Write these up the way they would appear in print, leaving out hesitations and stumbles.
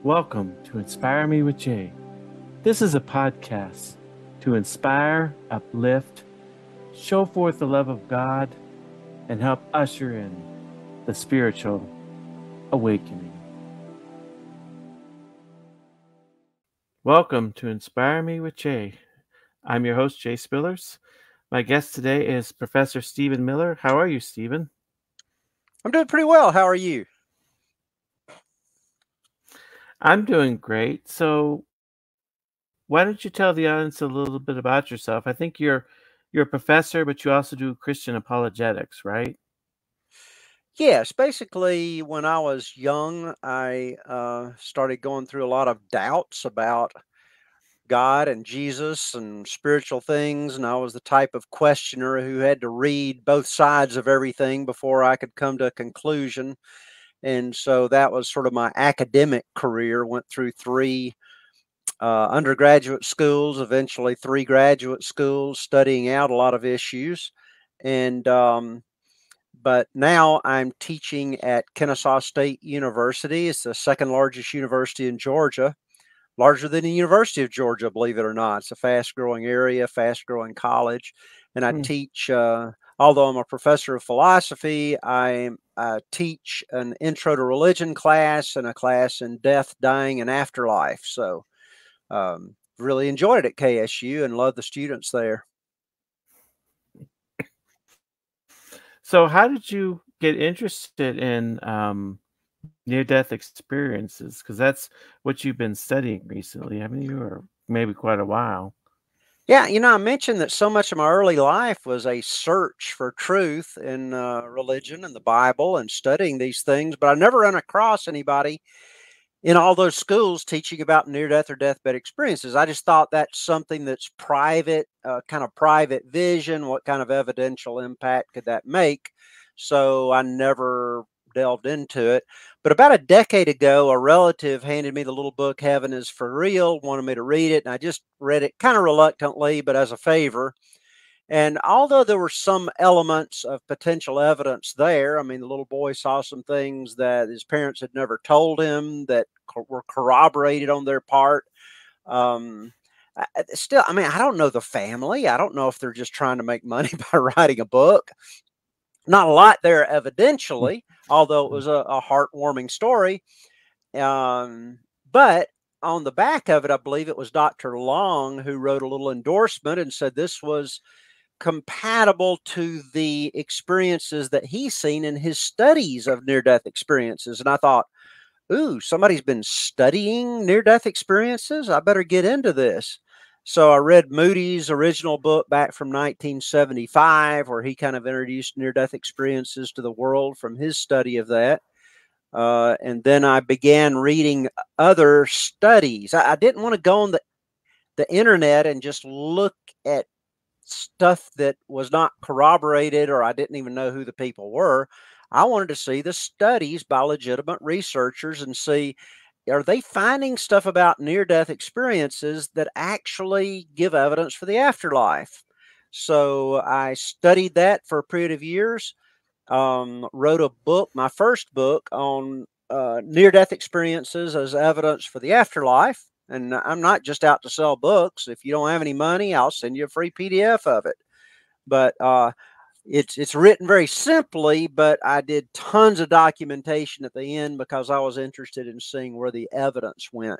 Welcome to Inspire Me with Jay. This is a podcast to inspire, uplift, show forth the love of God, and help usher in the spiritual awakening. Welcome to Inspire Me with Jay. I'm your host, Jay Spillers. My guest today is Professor Stephen Miller. How are you, Stephen? I'm doing pretty well. How are you? I'm doing great. So why don't you tell the audience a little bit about yourself? I think you're a professor, but you also do Christian apologetics, right? Yes, basically, when I was young, I started going through a lot of doubts about God and Jesus and spiritual things. And I was the type of questioner who had to read both sides of everything before I could come to a conclusion. And so that was sort of my academic career. Went through three undergraduate schools, eventually three graduate schools, studying out a lot of issues. And but now I'm teaching at Kennesaw State University. It's the second largest university in Georgia, larger than the University of Georgia, believe it or not. It's a fast growing area, fast growing college. And I teach, although I'm a professor of philosophy, I teach an intro to religion class and a class in death, dying, and afterlife. So really enjoyed it at KSU and love the students there. So how did you get interested in near-death experiences? Because that's what you've been studying recently, haven't you? Or maybe quite a while. Yeah, I mentioned that so much of my early life was a search for truth in religion and the Bible and studying these things, but I never ran across anybody in all those schools teaching about near-death or deathbed experiences. I just thought that's something that's private, kind of private vision. What kind of evidential impact could that make? So I never delved into it. But about a decade ago, a relative handed me the little book, Heaven is for Real, wanted me to read it. And I just read it kind of reluctantly, but as a favor. And although there were some elements of potential evidence there, I mean, the little boy saw some things that his parents had never told him that were corroborated on their part. Still, I mean, I don't know the family. I don't know if they're just trying to make money by writing a book. Not a lot there, evidentially, although it was a heartwarming story. But on the back of it, I believe it was Dr. Long who wrote a little endorsement and said this was compatible to the experiences that he's seen in his studies of near-death experiences. And I thought, ooh, somebody's been studying near-death experiences. I better get into this. So I read Moody's original book back from 1975, where he kind of introduced near-death experiences to the world from his study of that. And then I began reading other studies. I didn't want to go on the internet and just look at stuff that was not corroborated, or I didn't even know who the people were. I wanted to see the studies by legitimate researchers and see, are they finding stuff about near-death experiences that actually give evidence for the afterlife? So I studied that for a period of years, wrote a book, my first book on near-death experiences as evidence for the afterlife. And I'm not just out to sell books. If you don't have any money, I'll send you a free PDF of it. But it's written very simply, but I did tons of documentation at the end because I was interested in seeing where the evidence went.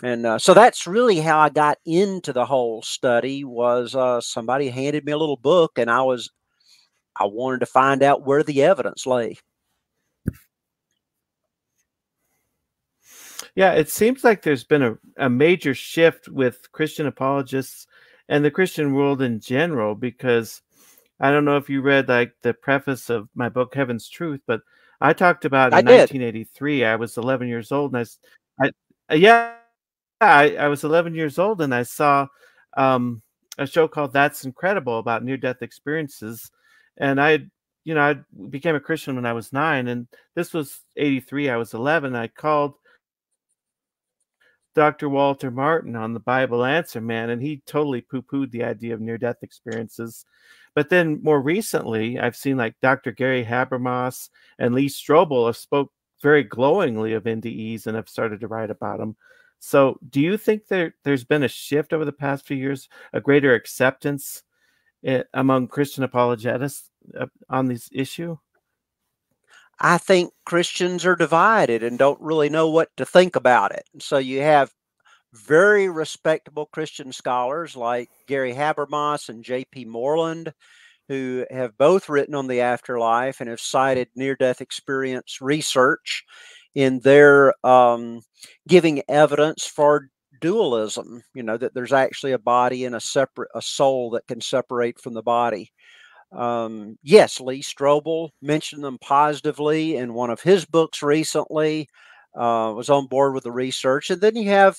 And so that's really how I got into the whole study. Was somebody handed me a little book, and I wanted to find out where the evidence lay. Yeah, it seems like there's been a major shift with Christian apologists and the Christian world in general, because I don't know if you read like the preface of my book, Heaven's Truth, but I talked about in 1983, I was 11 years old, and I was 11 years old, and I saw a show called That's Incredible about near-death experiences. And I became a Christian when I was 9, and this was 83, I was 11. I called Dr. Walter Martin on the Bible Answer Man, and he totally poo-pooed the idea of near-death experiences. But then more recently, I've seen like Dr. Gary Habermas and Lee Strobel have spoke very glowingly of NDEs and have started to write about them. So do you think there's been a shift over the past few years, a greater acceptance among Christian apologetics on this issue? I think Christians are divided and don't really know what to think about it. So you have very respectable Christian scholars like Gary Habermas and J.P. Moreland, who have both written on the afterlife and have cited near-death experience research in their giving evidence for dualism, that there's actually a body and a soul that can separate from the body. Yes, Lee Strobel mentioned them positively in one of his books recently, was on board with the research. And then you have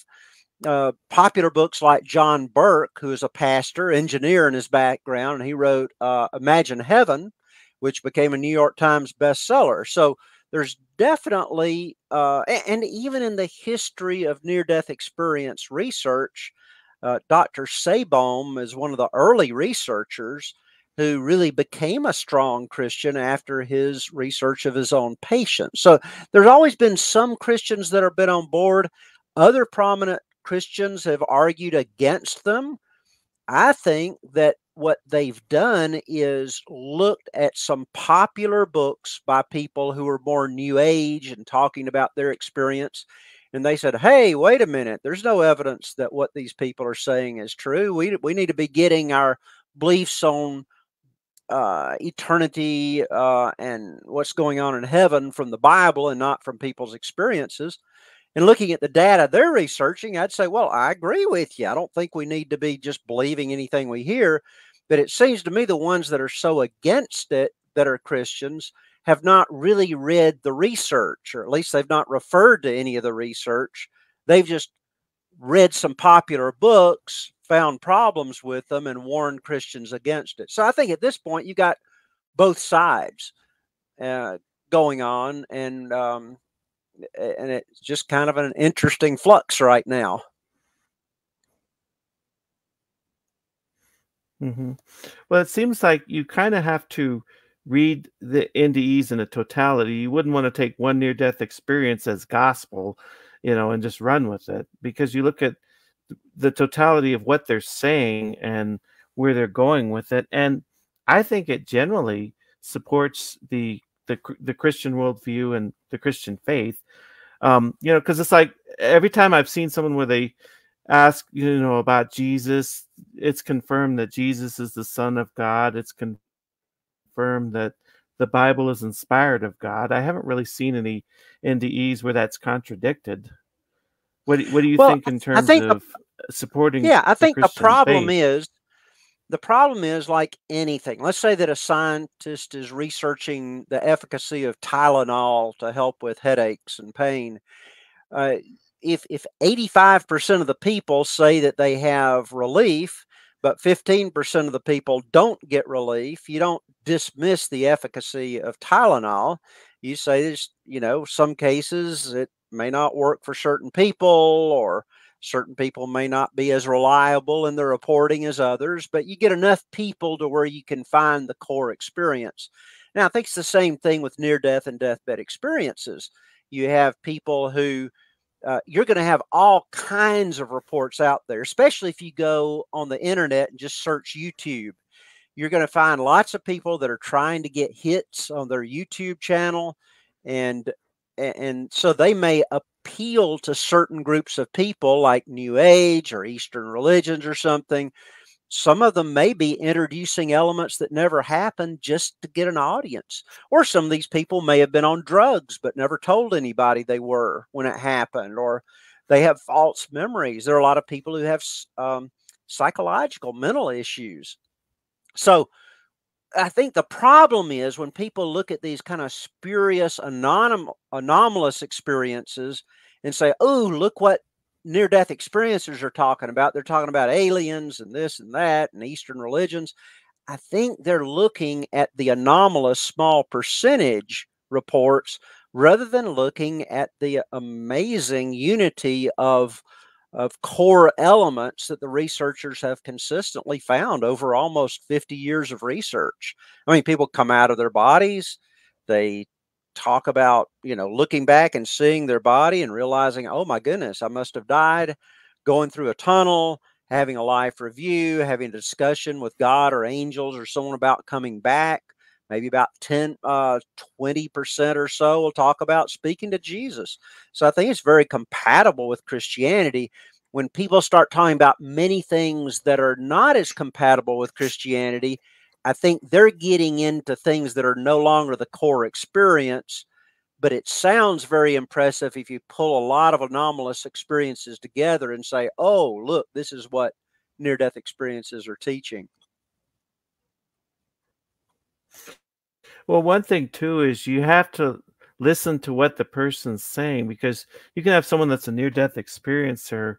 popular books like John Burke, who is a pastor, engineer in his background, and he wrote Imagine Heaven, which became a New York Times bestseller. So there's definitely, and even in the history of near-death experience research, Dr. Sabom is one of the early researchers who really became a strong Christian after his research of his own patients. So there's always been some Christians that have been on board. Other prominent Christians have argued against them. I think that what they've done is looked at some popular books by people who are more New Age and talking about their experience. And they said, hey, wait a minute, there's no evidence that what these people are saying is true. We need to be getting our beliefs on eternity and what's going on in heaven from the Bible and not from people's experiences. And looking at the data they're researching, I'd say, well, I agree with you. I don't think we need to be just believing anything we hear. But it seems to me the ones that are so against it that are Christians have not really read the research, or at least they've not referred to any of the research. They've just read some popular books, found problems with them, and warned Christians against it. So I think at this point, you got both sides going on, and it's just kind of an interesting flux right now. Mm-hmm. Well, it seems like you kind of have to read the NDEs in a totality. You wouldn't want to take one near-death experience as gospel, and just run with it, because you look at the totality of what they're saying and where they're going with it. And I think it generally supports the Christian worldview and the Christian faith. Because it's like every time I've seen someone where they ask, about Jesus, it's confirmed that Jesus is the Son of God. It's confirmed that the Bible is inspired of God. I haven't really seen any NDEs where that's contradicted. What do you think in terms of supporting I think the Christian faith? The problem is like anything. Let's say that a scientist is researching the efficacy of Tylenol to help with headaches and pain. If 85% of the people say that they have relief, but 15% of the people don't get relief, you don't dismiss the efficacy of Tylenol. You say there's, some cases it may not work for certain people, or certain people may not be as reliable in their reporting as others, but you get enough people to where you can find the core experience. Now, I think it's the same thing with near-death and deathbed experiences. You have people who you're going to have all kinds of reports out there, especially if you go on the internet and just search YouTube. You're going to find lots of people that are trying to get hits on their YouTube channel, and so they may appeal to certain groups of people like New Age or Eastern religions or something. Some of them may be introducing elements that never happened just to get an audience. Or some of these people may have been on drugs but never told anybody they were when it happened, or they have false memories. There are a lot of people who have psychological, mental issues. So I think the problem is when people look at these kind of spurious, anomalous experiences and say, oh, look what near-death experiencers are talking about. They're talking about aliens and this and that and Eastern religions. I think they're looking at the anomalous small percentage reports rather than looking at the amazing unity of core elements that the researchers have consistently found over almost 50 years of research. I mean, people come out of their bodies, they talk about, looking back and seeing their body and realizing, oh my goodness, I must have died, going through a tunnel, having a life review, having a discussion with God or angels or someone about coming back. Maybe about 20% or so will talk about speaking to Jesus. So I think it's very compatible with Christianity. When people start talking about many things that are not as compatible with Christianity, I think they're getting into things that are no longer the core experience. But it sounds very impressive if you pull a lot of anomalous experiences together and say, oh, look, this is what near-death experiences are teaching. Well, one thing too is you have to listen to what the person's saying, because you can have someone that's a near-death experiencer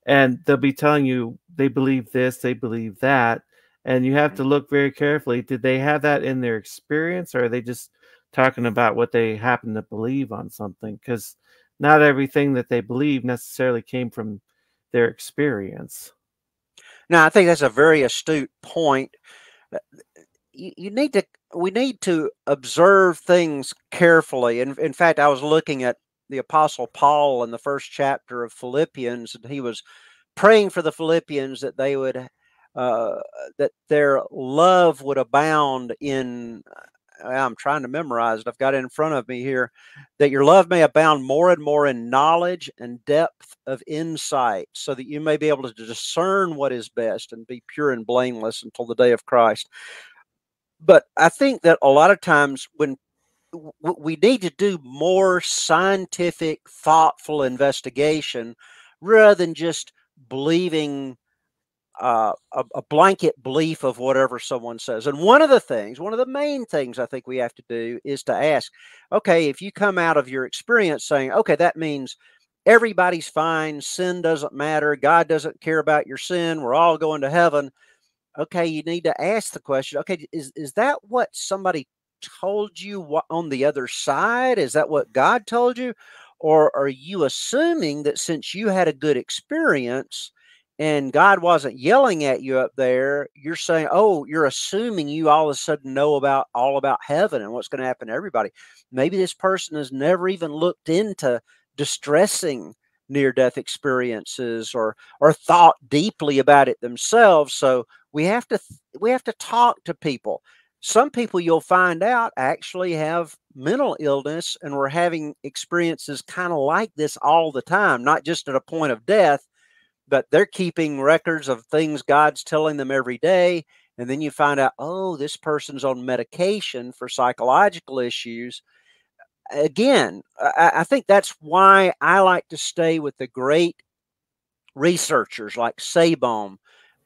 and they'll be telling you they believe this, they believe that, and you have to look very carefully. Did they have that in their experience, or are they just talking about what they happen to believe on something? Because not everything that they believe necessarily came from their experience. Now, I think that's a very astute point. We need to observe things carefully. And in fact, I was looking at the Apostle Paul in the first chapter of Philippians, and he was praying for the Philippians that they would, that their love would abound in. I'm trying to memorize it. I've got it in front of me here. That your love may abound more and more in knowledge and depth of insight, so that you may be able to discern what is best and be pure and blameless until the day of Christ. But I think that a lot of times when we need to do more scientific, thoughtful investigation rather than just believing a blanket belief of whatever someone says. And one of the main things I think we have to do is to ask, okay, if you come out of your experience saying, okay, that means everybody's fine, sin doesn't matter, God doesn't care about your sin, we're all going to heaven. Okay, you need to ask the question, okay, is that what somebody told you on the other side? Is that what God told you? Or are you assuming that since you had a good experience and God wasn't yelling at you up there, you're saying, oh, you're assuming you all of a sudden know all about heaven and what's going to happen to everybody. Maybe this person has never even looked into distressing near-death experiences or thought deeply about it themselves. So we have to talk to people. Some people you'll find out actually have mental illness and were having experiences kind of like this all the time, not just at a point of death, but they're keeping records of things God's telling them every day. And then you find out, oh, this person's on medication for psychological issues. Again, I think that's why I like to stay with the great researchers like Sabom,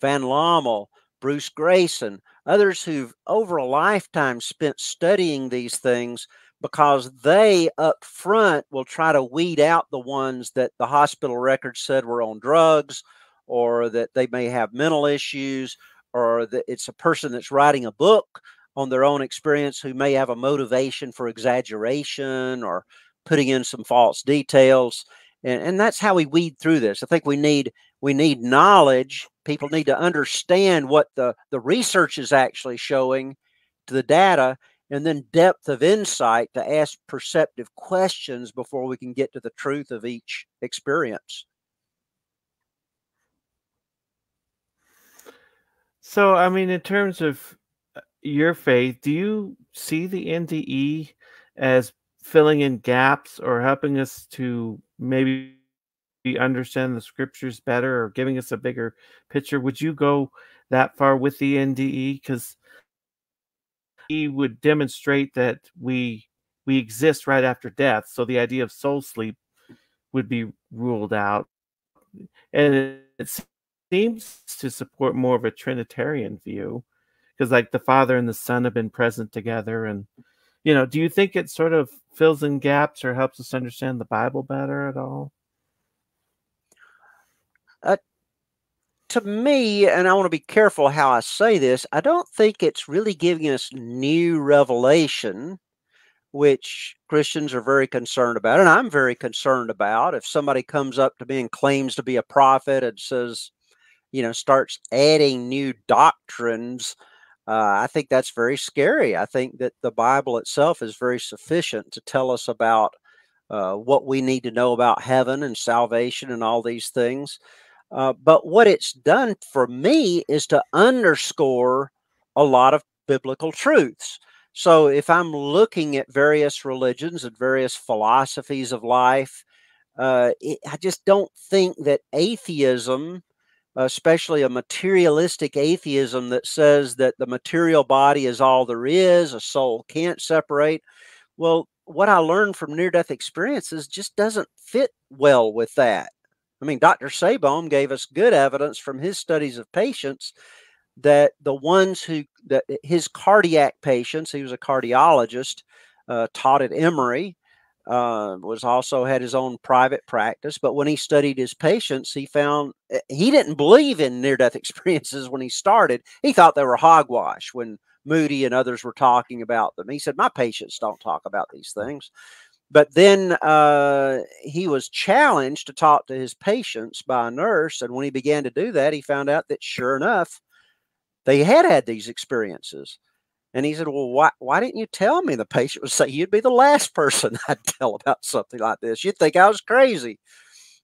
Van Lommel, Bruce Grayson, others who've over a lifetime spent studying these things, because they up front will try to weed out the ones that the hospital records said were on drugs, or that they may have mental issues, or that it's a person that's writing a book on their own experience who may have a motivation for exaggeration or putting in some false details. And that's how we weed through this. I think we need knowledge. People need to understand what the research is actually showing to the data, and then depth of insight to ask perceptive questions before we can get to the truth of each experience. So, I mean, in terms of your faith, do you see the NDE as filling in gaps or helping us to maybe understand the scriptures better or giving us a bigger picture? Would you go that far with the NDE? Because he would demonstrate that we exist right after death. So the idea of soul sleep would be ruled out. And it seems to support more of a Trinitarian view, because like the Father and the Son have been present together. And, do you think it sort of fills in gaps or helps us understand the Bible better at all? To me, and I want to be careful how I say this, I don't think it's really giving us new revelation, which Christians are very concerned about, and I'm very concerned about. If somebody comes up to me and claims to be a prophet and says, starts adding new doctrines, I think that's very scary. I think that the Bible itself is very sufficient to tell us about what we need to know about heaven and salvation and all these things. But what it's done for me is to underscore a lot of biblical truths. So if I'm looking at various religions and various philosophies of life, I just don't think that atheism, especially a materialistic atheism that says that the material body is all there is, a soul can't separate. Well, what I learned from near-death experiences just doesn't fit well with that. I mean, Dr. Sabom gave us good evidence from his studies of patients that the ones that his cardiac patients, he was a cardiologist, taught at Emory, was also had his own private practice. But when he studied his patients, he found he didn't believe in near-death experiences when he started. He thought they were hogwash when Moody and others were talking about them. He said, my patients don't talk about these things. But then he was challenged to talk to his patients by a nurse. And when he began to do that, he found out that sure enough, they had these experiences. And he said, well, why didn't you tell me? The patient would say, you'd be the last person I'd tell about something like this. You'd think I was crazy.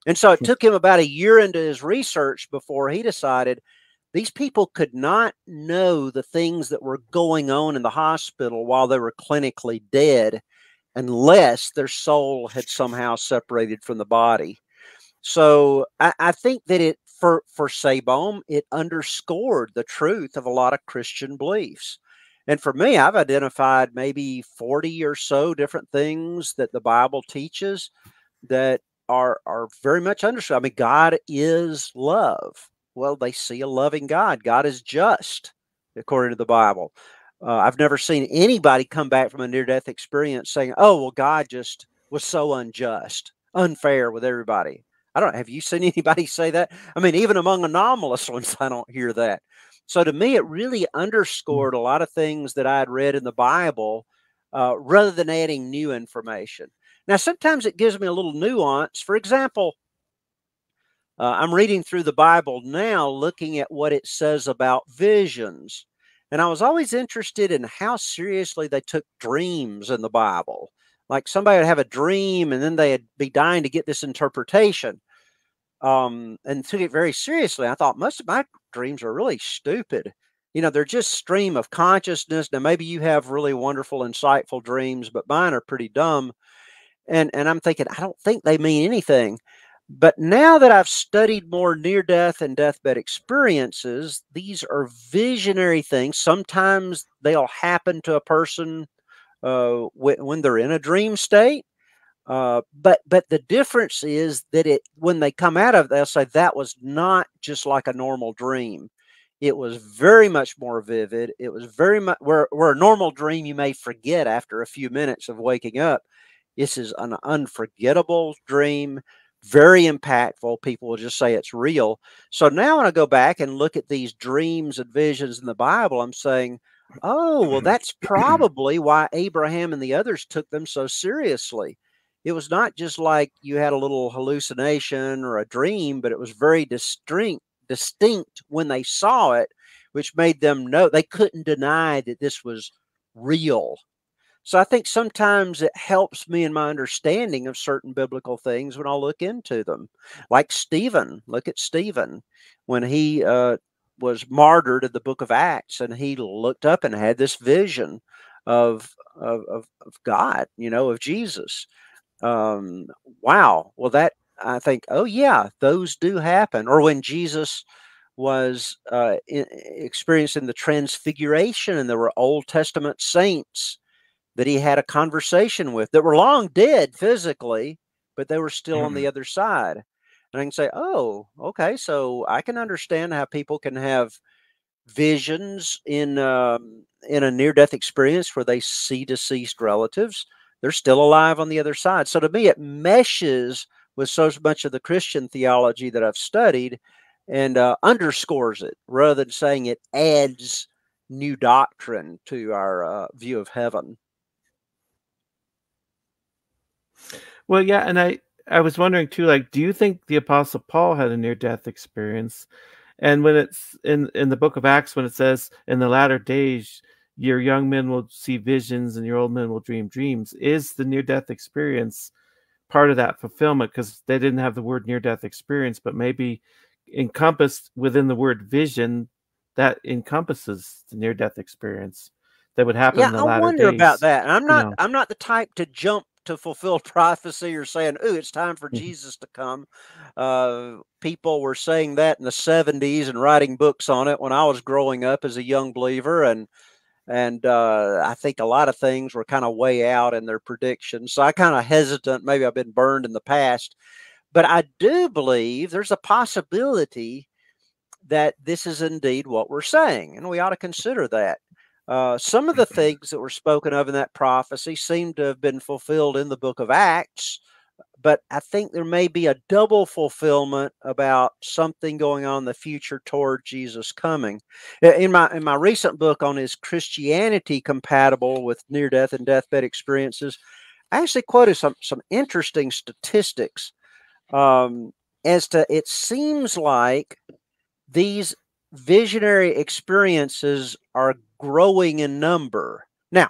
And so it took him about a year into his research before he decided these people could not know the things that were going on in the hospital while they were clinically dead unless their soul had somehow separated from the body. So I think that for Sabom, it underscored the truth of a lot of Christian beliefs. And for me, I've identified maybe 40 or so different things that the Bible teaches that are very much understood. I mean, God is love. Well, they see a loving God. God is just, according to the Bible. I've never seen anybody come back from a near-death experience saying, oh, well, God just was so unjust, unfair with everybody. Have you seen anybody say that? I mean, even among anomalous ones, I don't hear that. So to me, it really underscored a lot of things that I had read in the Bible rather than adding new information. Now, sometimes it gives me a little nuance. For example, I'm reading through the Bible now, looking at what it says about visions. And I was always interested in how seriously they took dreams in the Bible. Like somebody would have a dream and then they'd be dying to get this interpretation. And took it very seriously. I thought most of my dreams are really stupid. You know, they're just stream of consciousness. Now, maybe you have really wonderful, insightful dreams, but mine are pretty dumb. And I'm thinking, I don't think they mean anything. But now that I've studied more near-death and deathbed experiences, these are visionary things. Sometimes they'll happen to a person when they're in a dream state. But the difference is that when they come out of it, they'll say that was not just like a normal dream. It was very much more vivid. It was very much where a normal dream you may forget after a few minutes of waking up. This is an unforgettable dream, very impactful. People will just say it's real. So now when I go back and look at these dreams and visions in the Bible, I'm saying, oh, well, that's probably why Abraham and the others took them so seriously. It was not just like you had a little hallucination or a dream, but it was very distinct when they saw it, which made them know they couldn't deny that this was real. So I think sometimes it helps me in my understanding of certain biblical things when I look into them. Like Stephen, look at Stephen when he was martyred in the book of Acts, and he looked up and had this vision of God, of Jesus. Wow. Well, that I think, oh yeah, those do happen. Or when Jesus was experiencing the transfiguration, and there were Old Testament saints that he had a conversation with that were long dead physically, but they were still on the other side. And I can say, oh, okay, so I can understand how people can have visions in a near-death experience where they see deceased relatives. They're still alive on the other side. So to me, it meshes with so much of the Christian theology that I've studied and underscores it rather than saying it adds new doctrine to our view of heaven. Well, yeah, and I was wondering too, like, do you think the Apostle Paul had a near-death experience? And when it's in the book of Acts, when it says in the latter days, your young men will see visions and your old men will dream dreams, is the near-death experience part of that fulfillment? Because they didn't have the word near-death experience, but maybe encompassed within the word vision, that encompasses the near-death experience that would happen in Yeah, the I latter wonder about days. that. And You know, I'm not the type to jump to fulfilled prophecy or saying, "Ooh, it's time for Mhm. Jesus to come." People were saying that in the 70s and writing books on it when I was growing up as a young believer, and I think a lot of things were kind of way out in their predictions. So I kind of hesitant. Maybe I've been burned in the past, but I do believe there's a possibility that this is indeed what we're saying, and we ought to consider that. Some of the things that were spoken of in that prophecy seem to have been fulfilled in the book of Acts, but I think there may be a double fulfillment about something going on in the future toward Jesus coming. In my recent book on is Christianity compatible with near death and deathbed experiences, I actually quoted some interesting statistics um, as to it seems like these visionary experiences are growing in number. Now,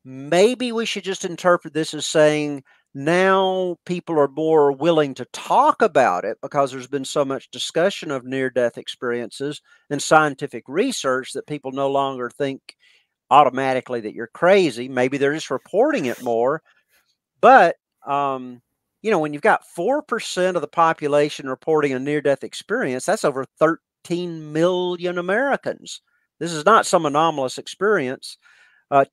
maybe we should just interpret this as saying now people are more willing to talk about it because there's been so much discussion of near death experiences and scientific research that people no longer think automatically that you're crazy. Maybe they're just reporting it more. But, when you've got 4% of the population reporting a near death experience, that's over 13 million Americans. This is not some anomalous experience.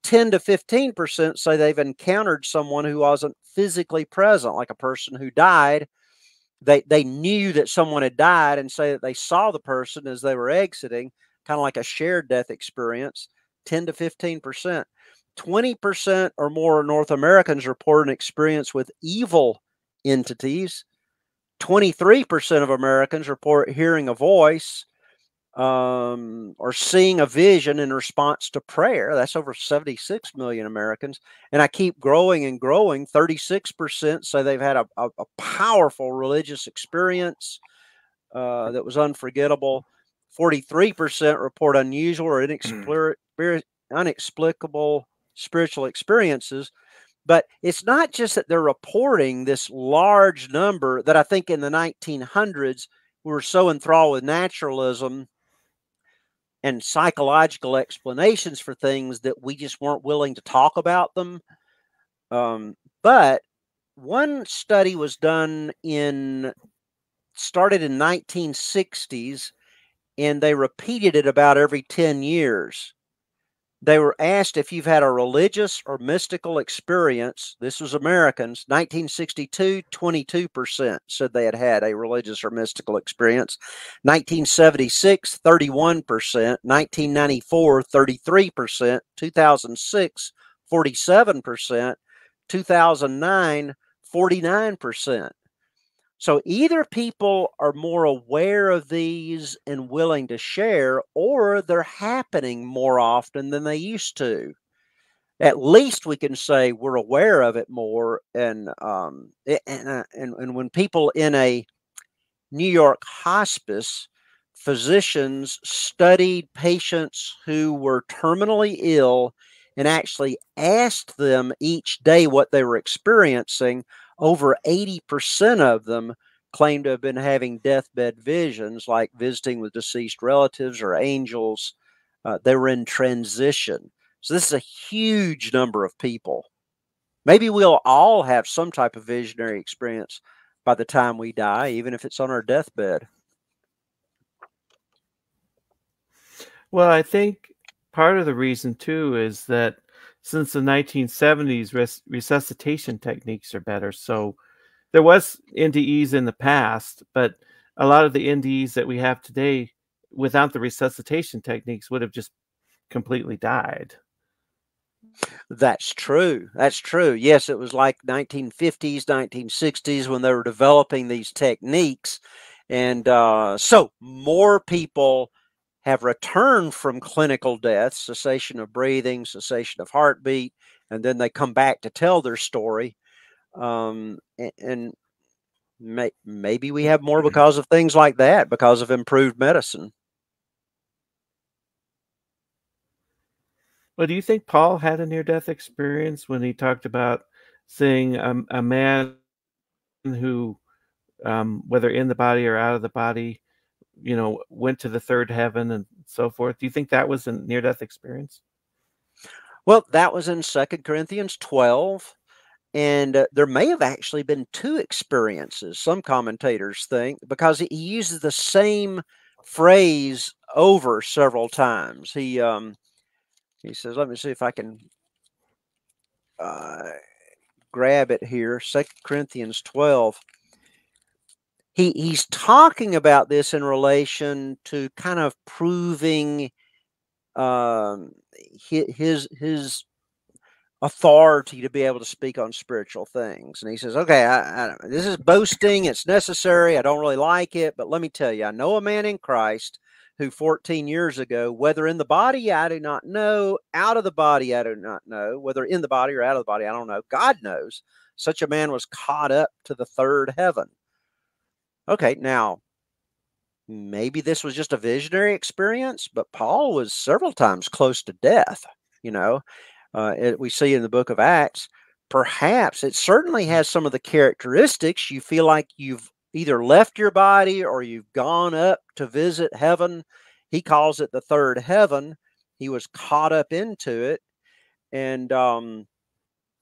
10 to 15% say they've encountered someone who wasn't physically present, like a person who died. They knew that someone had died and say that they saw the person as they were exiting, kind of like a shared death experience. 10 to 15%. 20% or more North Americans report an experience with evil entities. 23% of Americans report hearing a voice or seeing a vision in response to prayer. That's over 76 million Americans. And I keep growing and growing. 36% say they've had a powerful religious experience that was unforgettable. 43% report unusual or inexplicable spiritual experiences. But it's not just that they're reporting this large number that I think in the 1900s we were so enthralled with naturalism and psychological explanations for things that we just weren't willing to talk about them. But one study was started in 1960s, and they repeated it about every 10 years. They were asked if you've had a religious or mystical experience. This was Americans. 1962, 22% said they had had a religious or mystical experience. 1976, 31%. 1994, 33%. 2006, 47%. 2009, 49%. So either people are more aware of these and willing to share, or they're happening more often than they used to. At least we can say we're aware of it more. And when people in a New York hospice, physicians studied patients who were terminally ill and actually asked them each day what they were experiencing. Over 80% of them claimed to have been having deathbed visions, like visiting with deceased relatives or angels. They were in transition. So this is a huge number of people. Maybe we'll all have some type of visionary experience by the time we die, even if it's on our deathbed. Well, I think part of the reason too is that since the 1970s, resuscitation techniques are better. So there was NDEs in the past, but a lot of the NDEs that we have today, without the resuscitation techniques, would have just completely died. That's true. That's true. Yes, it was like 1950s, 1960s when they were developing these techniques. And so more people have returned from clinical death, cessation of breathing, cessation of heartbeat, and then they come back to tell their story. And maybe we have more because of things like that, because of improved medicine. Well, do you think Paul had a near-death experience when he talked about seeing a man who, whether in the body or out of the body, went to the third heaven and so forth? Do you think that was a near-death experience? Well, that was in 2 Corinthians 12. And there may have actually been two experiences, some commentators think, because he uses the same phrase over several times. He says, let me see if I can grab it here. 2 Corinthians 12. He's talking about this in relation to kind of proving his authority to be able to speak on spiritual things. And he says, okay, this is boasting. It's necessary. I don't really like it. But let me tell you, I know a man in Christ who 14 years ago, whether in the body, I do not know, out of the body, I do not know, whether in the body or out of the body, I don't know. God knows. Such a man was caught up to the third heaven. Okay, now, maybe this was just a visionary experience, but Paul was several times close to death, we see in the book of Acts. Perhaps it certainly has some of the characteristics. You feel like you've either left your body or you've gone up to visit heaven. He calls it the third heaven. He was caught up into it. And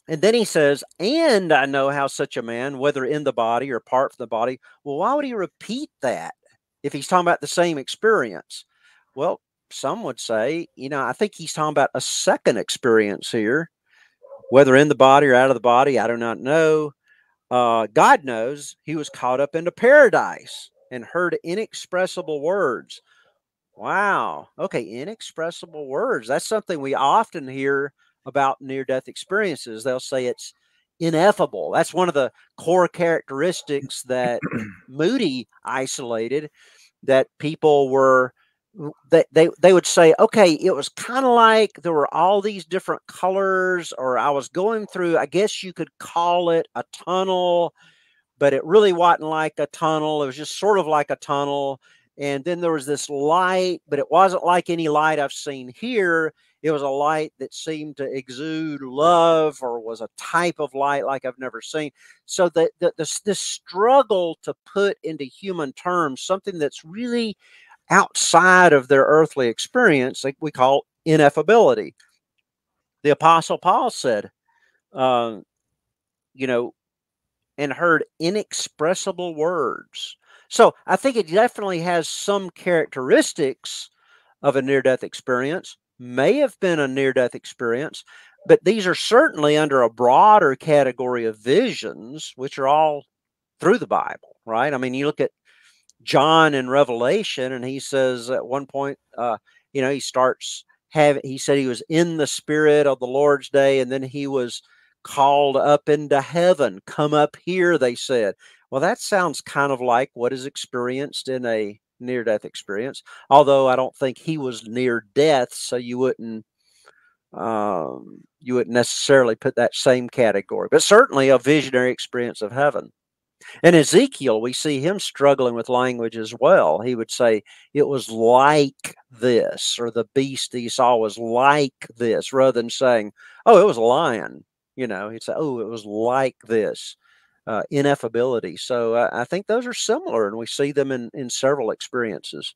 then he says, and I know how such a man, whether in the body or apart from the body. Well, why would he repeat that if he's talking about the same experience? Well, some would say, I think he's talking about a second experience here, whether in the body or out of the body, I do not know. God knows. He was caught up into paradise and heard inexpressible words. Wow. Okay, inexpressible words. That's something we often hear about near-death experiences. They'll say it's ineffable. That's one of the core characteristics that Moody isolated, that people were, they would say, okay, it was kind of like there were all these different colors, or I was going through, I guess you could call it a tunnel, but it really wasn't like a tunnel. It was just sort of like a tunnel. And then there was this light, but it wasn't like any light I've seen here. It was a light that seemed to exude love, or was a type of light like I've never seen. So this struggle to put into human terms something that's really outside of their earthly experience, like we call ineffability. The Apostle Paul said, and heard inexpressible words. So I think it definitely has some characteristics of a near-death experience, may have been a near-death experience, but these are certainly under a broader category of visions, which are all through the Bible, right? I mean, you look at John in Revelation, and he says at one point, he said he was in the Spirit of the Lord's day, and then he was called up into heaven. Come up here, they said. Well, that sounds kind of like what is experienced in a near-death experience, although I don't think he was near death, so you wouldn't necessarily put that same category, but certainly a visionary experience of heaven. And Ezekiel, we see him struggling with language as well. He would say it was like this, or the beast he saw was like this, rather than saying, oh, it was a lion. He'd say, oh, it was like this. Ineffability. So I think those are similar, and we see them in several experiences.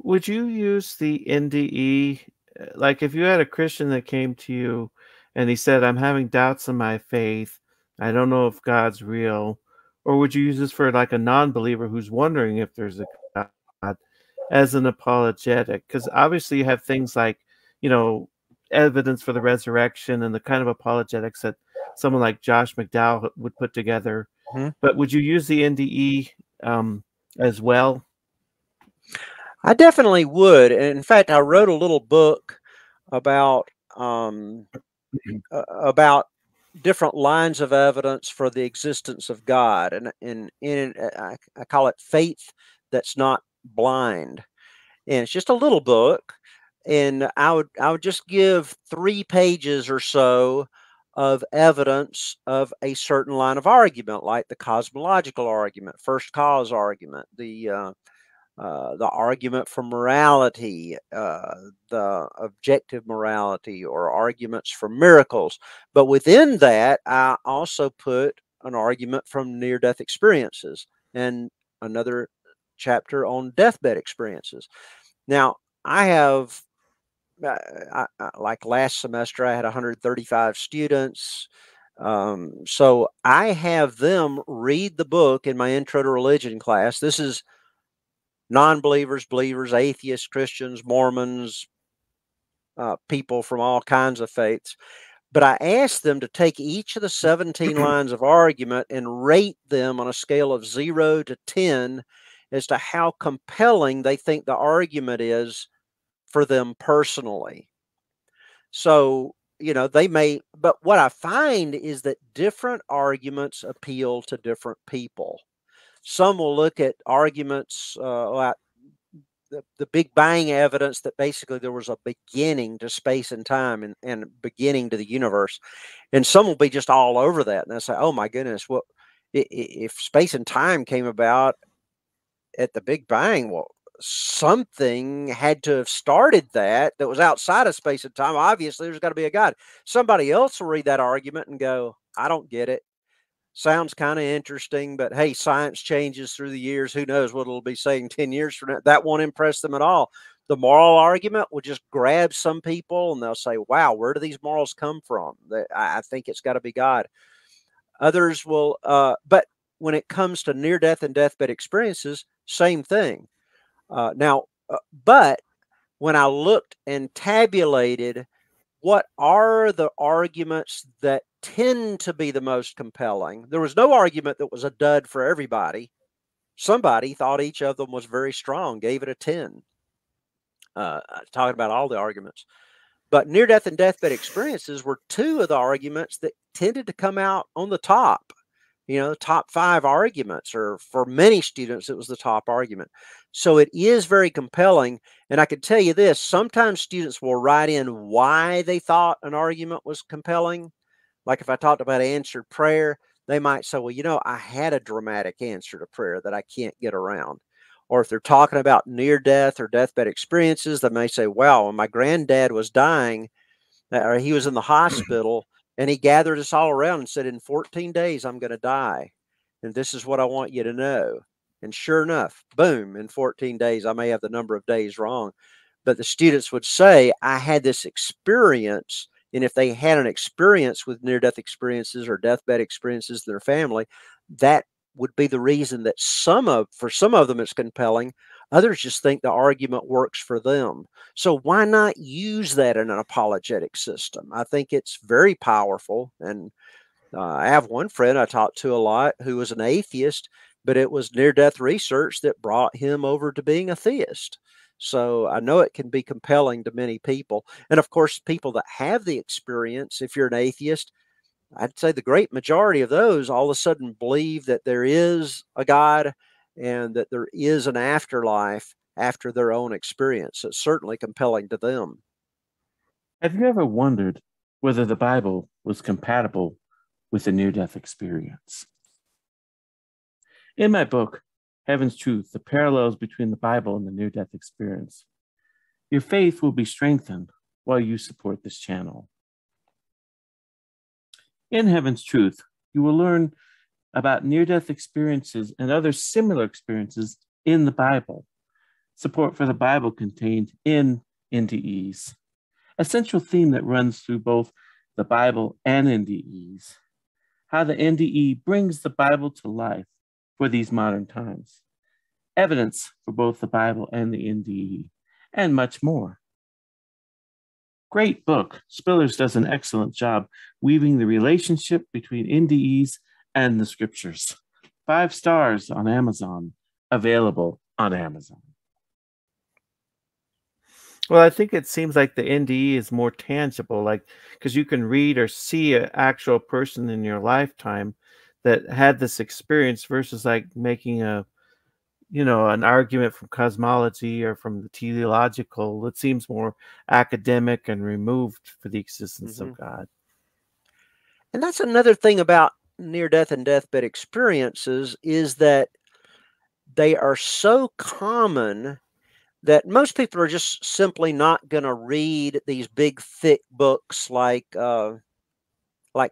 Would you use the NDE? Like if you had a Christian that came to you and he said, I'm having doubts in my faith, I don't know if God's real, or would you use this for like a non-believer who's wondering if there's a God as an apologetic? Because obviously you have things like, evidence for the resurrection and the kind of apologetics that someone like Josh McDowell would put together. Mm-hmm. But would you use the NDE as well? I definitely would. And in fact, I wrote a little book about different lines of evidence for the existence of God, and I call it Faith That's Not Blind. And it's just a little book, and I would just give 3 pages or so of evidence of a certain line of argument, like the cosmological argument, first cause argument, the argument for morality, the objective morality, or arguments for miracles. But within that, I also put an argument from near-death experiences and another chapter on deathbed experiences. Now, I have, like last semester, I had 135 students. So I have them read the book in my Intro to Religion class. This is non-believers, believers, atheists, Christians, Mormons, people from all kinds of faiths. But I asked them to take each of the 17 lines of argument and rate them on a scale of 0 to 10 as to how compelling they think the argument is for them personally. So, you know, they may, but what I find is that different arguments appeal to different people. Some will look at arguments like the Big Bang evidence that basically there was a beginning to space and time and beginning to the universe. And some will be just all over that. And they'll say, oh my goodness, well, if space and time came about at the Big Bang, well, something had to have started that was outside of space and time. Obviously, there's got to be a God. Somebody else will read that argument and go, I don't get it. Sounds kind of interesting, but hey, science changes through the years. Who knows what it'll be saying 10 years from now? That won't impress them at all. The moral argument will just grab some people and they'll say, wow, where do these morals come from? I think it's got to be God. Others will, but when it comes to near-death and deathbed experiences, same thing. But when I looked and tabulated what are the arguments that tend to be the most compelling, there was no argument that was a dud for everybody. Somebody thought each of them was very strong, gave it a 10. Talking about all the arguments. But near-death and deathbed experiences were two of the arguments that tended to come out on the top. You know, the top 5 arguments, or for many students, it was the top argument. So it is very compelling. And I can tell you this, sometimes students will write in why they thought an argument was compelling. Like if I talked about answered prayer, they might say, well, you know, I had a dramatic answer to prayer that I can't get around. Or if they're talking about near death or deathbed experiences, they may say, wow, when my granddad was dying, or he was in the hospital, and he gathered us all around and said, in 14 days, I'm going to die. And this is what I want you to know. And sure enough, boom, in 14 days, I may have the number of days wrong. But the students would say, I had this experience. And if they had an experience with near-death experiences or deathbed experiences in their family, that would be the reason that for some of them it's compelling. Others just think the argument works for them. So why not use that in an apologetic system? I think it's very powerful. And I have one friend I talked to a lot who was an atheist, but it was near-death research that brought him over to being a theist. So I know it can be compelling to many people. And of course, people that have the experience, if you're an atheist, I'd say the great majority of those all of a sudden believe that there is a God and that there is an afterlife after their own experience. It's certainly compelling to them. Have you ever wondered whether the Bible was compatible with a near-death experience? In my book, Heaven's Truth, the parallels between the Bible and the near-death experience, your faith will be strengthened while you support this channel. In Heaven's Truth, you will learn about near-death experiences and other similar experiences in the Bible. Support for the Bible contained in NDEs, a central theme that runs through both the Bible and NDEs, how the NDE brings the Bible to life for these modern times, evidence for both the Bible and the NDE, and much more. Great book. Spillers does an excellent job weaving the relationship between NDEs and the scriptures. 5 stars on Amazon, available on Amazon. Well, I think it seems like the NDE is more tangible, like because you can read or see an actual person in your lifetime that had this experience versus like making an argument from cosmology or from the teleological. It seems more academic and removed for the existence of God. And that's another thing about near-death and deathbed experiences, is that they are so common that most people are just simply not going to read these big, thick books like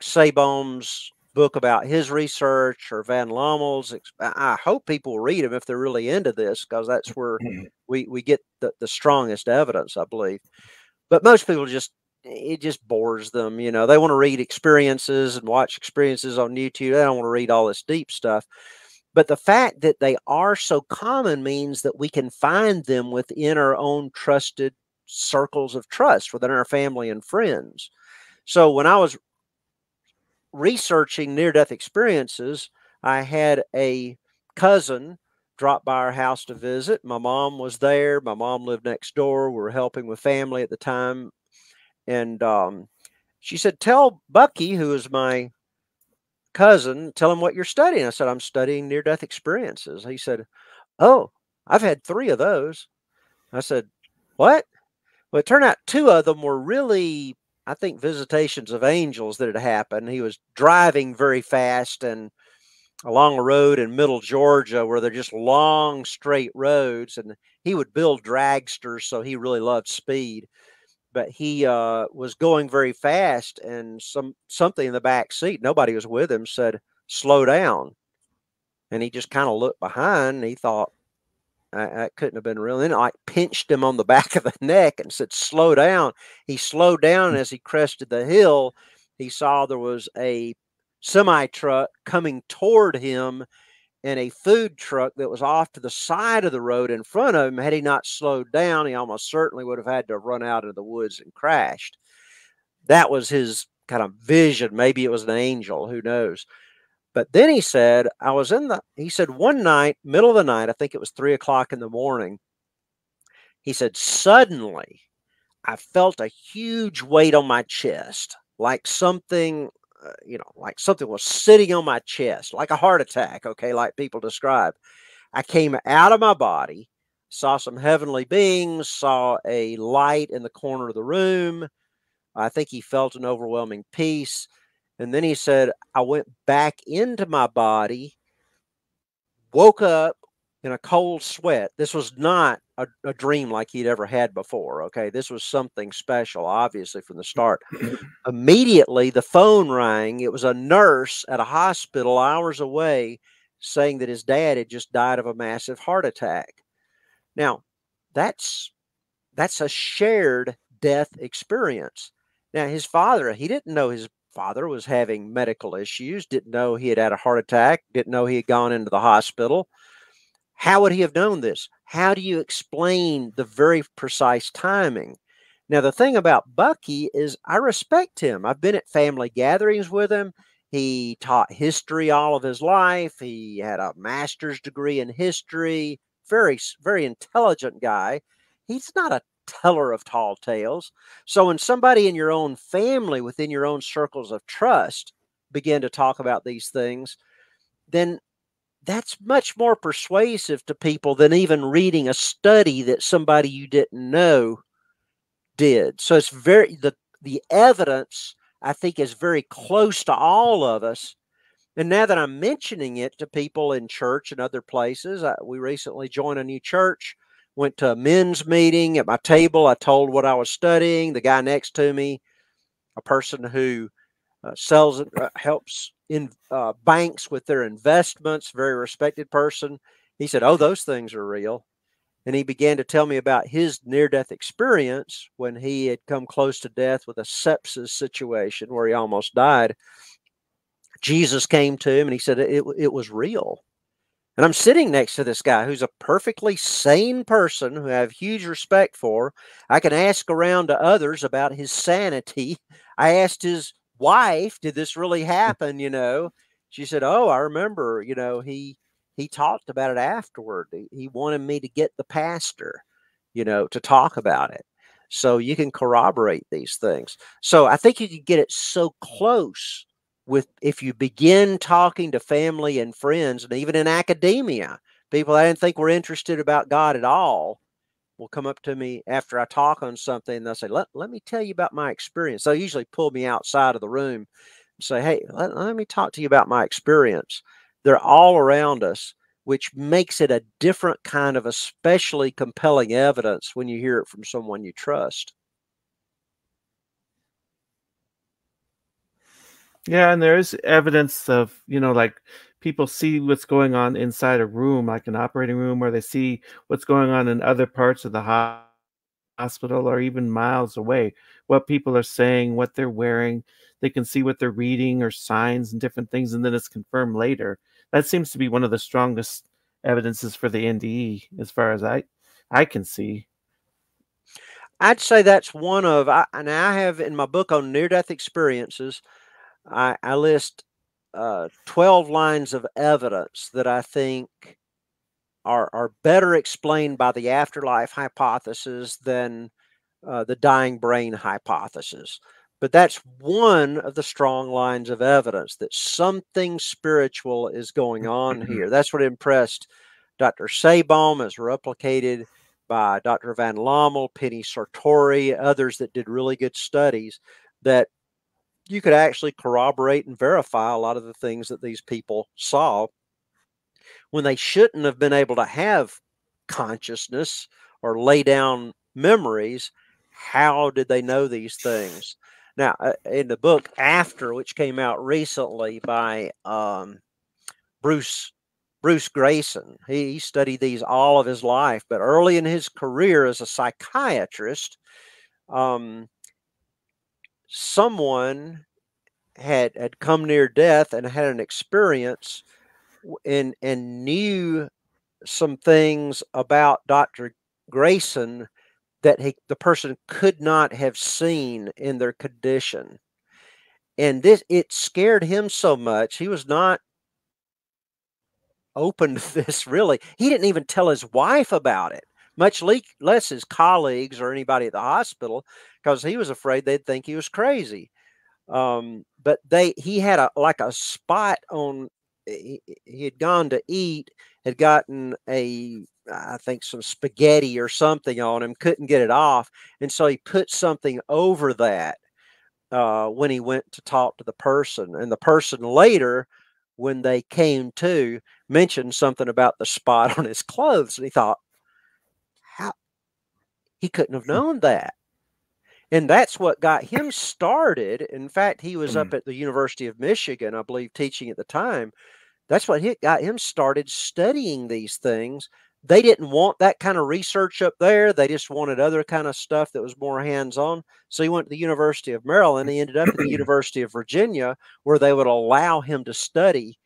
Sabom's book about his research, or Van Lommel's. I hope people read them if they're really into this, because that's where we get the strongest evidence, I believe. But most people it just bores them. You know, they want to read experiences and watch experiences on YouTube. They don't want to read all this deep stuff. But the fact that they are so common means that we can find them within our own trusted circles of trust, within our family and friends. So when I was researching near-death experiences, I had a cousin drop by our house to visit. My mom was there. My mom lived next door. We were helping with family at the time. And she said, "Tell Bucky, who is my cousin, tell him what you're studying." I said, "I'm studying near-death experiences." He said, "Oh, I've had 3 of those." I said, "What?" Well, it turned out 2 of them were really, I think, visitations of angels that had happened. He was driving very fast and along a road in middle Georgia where they're just long, straight roads. And he would build dragsters, so he really loved speed. But he was going very fast, and something in the back seat, nobody was with him, said, "Slow down." And he just kind of looked behind, and he thought, that couldn't have been real. And then I pinched him on the back of the neck and said, "Slow down." He slowed down, and as he crested the hill, he saw there was a semi truck coming toward him, and a food truck that was off to the side of the road in front of him. Had he not slowed down, he almost certainly would have had to run out into the woods and crashed. That was his kind of vision. Maybe it was an angel, who knows? But then he said, he said, one night, middle of the night, I think it was 3 o'clock in the morning, he said, suddenly I felt a huge weight on my chest, like something, like something was sitting on my chest, like a heart attack, okay, like people describe. I came out of my body, saw some heavenly beings, saw a light in the corner of the room. I think he felt an overwhelming peace. And then he said, I went back into my body, woke up in a cold sweat. This was not a dream like he'd ever had before. Okay. This was something special, obviously, from the start. Immediately, the phone rang. It was a nurse at a hospital hours away saying that his dad had just died of a massive heart attack. Now, that's a shared death experience. Now, his father, he didn't know his father was having medical issues, didn't know he had had a heart attack, didn't know he had gone into the hospital. How would he have known this? How do you explain the very precise timing? Now, the thing about Bucky is I respect him. I've been at family gatherings with him. He taught history all of his life. He had a master's degree in history. Very, very intelligent guy. He's not a teller of tall tales. So when somebody in your own family, within your own circles of trust, begin to talk about these things, then that's much more persuasive to people than even reading a study that somebody you didn't know did. So it's the evidence, I think, is very close to all of us. And now that I'm mentioning it to people in church and other places, we recently joined a new church, went to a men's meeting. At my table, I told what I was studying. The guy next to me, a person who helps in banks with their investments, very respected person. He said, "Oh, those things are real." And he began to tell me about his near-death experience when he had come close to death with a sepsis situation where he almost died. Jesus came to him and he said it was real. And I'm sitting next to this guy who's a perfectly sane person who I have huge respect for. I can ask around to others about his sanity. I asked his wife, "Did this really happen?" She said, "Oh, I remember, he talked about it afterward. He wanted me to get the pastor, to talk about it." So you can corroborate these things. So I think you can get it so close if you begin talking to family and friends, and even in academia, people I didn't think were interested about God at all will come up to me after I talk on something, and they'll say, let me tell you about my experience. They'll usually pull me outside of the room and say, hey, let me talk to you about my experience. They're all around us, which makes it a different kind of especially compelling evidence when you hear it from someone you trust. Yeah, and there is evidence of, like people see what's going on inside a room, like an operating room, or they see what's going on in other parts of the hospital or even miles away, what people are saying, what they're wearing. They can see what they're reading or signs and different things, and then it's confirmed later. That seems to be one of the strongest evidences for the NDE, as far as I can see. I'd say that's one of, and I have in my book on near-death experiences, I list 12 lines of evidence that I think are better explained by the afterlife hypothesis than the dying brain hypothesis. But that's one of the strong lines of evidence that something spiritual is going on here. That's what impressed Dr. Sabom, as replicated by Dr. Van Lommel, Penny Sartori, others that did really good studies, that you could actually corroborate and verify a lot of the things that these people saw when they shouldn't have been able to have consciousness or lay down memories. How did they know these things? Now, in the book After, which came out recently by Bruce Grayson, he studied these all of his life, but early in his career as a psychiatrist, someone had come near death and had an experience and knew some things about Dr. Grayson that the person could not have seen in their condition. And it scared him so much. He was not open to this, really. He didn't even tell his wife about it, much less his colleagues or anybody at the hospital, because he was afraid they'd think he was crazy. But he had a spot on. He had gone to eat, had gotten I think some spaghetti or something on him, couldn't get it off, and so he put something over that when he went to talk to the person. And the person later, when they came to, mentioned something about the spot on his clothes, and he thought, how he couldn't have known that. And that's what got him started. In fact, he was up at the University of Michigan, I believe, teaching at the time. That's what got him started studying these things. They didn't want that kind of research up there. They just wanted other kind of stuff that was more hands-on. So he went to the University of Maryland. He ended up at the University of Virginia, where they would allow him to study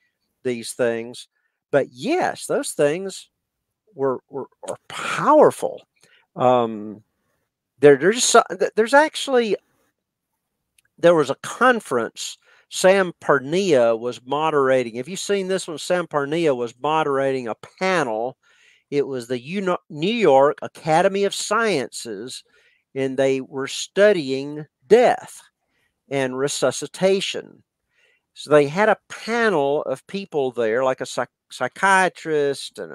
these things. But yes, those things are powerful. There's actually, there was a conference Sam Parnia was moderating. Have you seen this one? Sam Parnia was moderating a panel. It was the New York Academy of Sciences, and they were studying death and resuscitation. So they had a panel of people there, like a psychiatrist and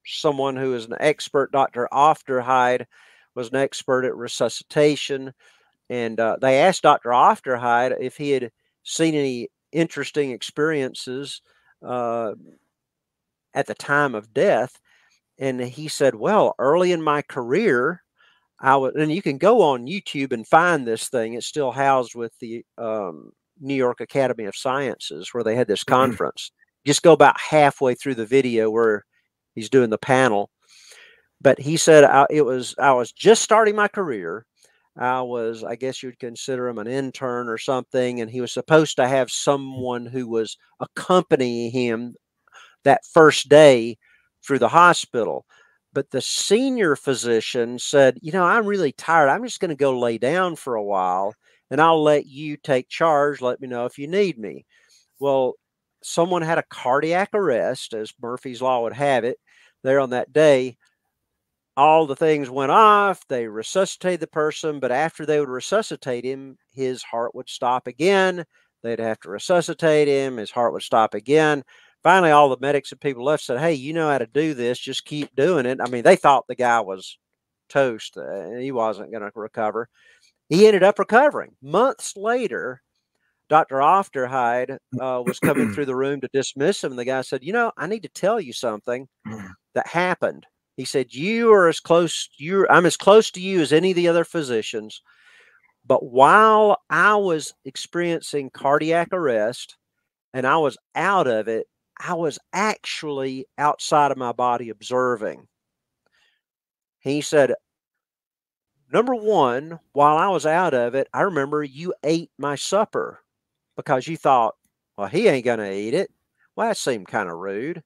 someone who is an expert. Dr. Ofterhide was an expert at resuscitation. And they asked Dr. Ofterhide if he had seen any interesting experiences at the time of death. And he said, well, early in my career, and you can go on YouTube and find this thing. It's still housed with the New York Academy of Sciences, where they had this conference. Just go about halfway through the video where he's doing the panel. But he said, I was just starting my career. I guess you'd consider him an intern or something. And he was supposed to have someone who was accompanying him that first day through the hospital. But the senior physician said, I'm really tired. I'm just going to go lay down for a while, and I'll let you take charge. Let me know if you need me. Well, someone had a cardiac arrest, as Murphy's Law would have it, there on that day. All the things went off. They resuscitated the person, but after they would resuscitate him, his heart would stop again. They'd have to resuscitate him. His heart would stop again. Finally, all the medics and people left said, hey, you know how to do this. Just keep doing it. I mean, they thought the guy was toast. He wasn't going to recover. He ended up recovering. Months later, Dr. Ofterhide was coming through the room to dismiss him. And the guy said, you know, I need to tell you something that happened. He said, you are as close, I'm as close to you as any of the other physicians. But while I was experiencing cardiac arrest and I was out of it, I was actually outside of my body observing. He said, number one, while I was out of it, I remember you ate my supper because you thought, well, he ain't going to eat it. Well, that seemed kind of rude.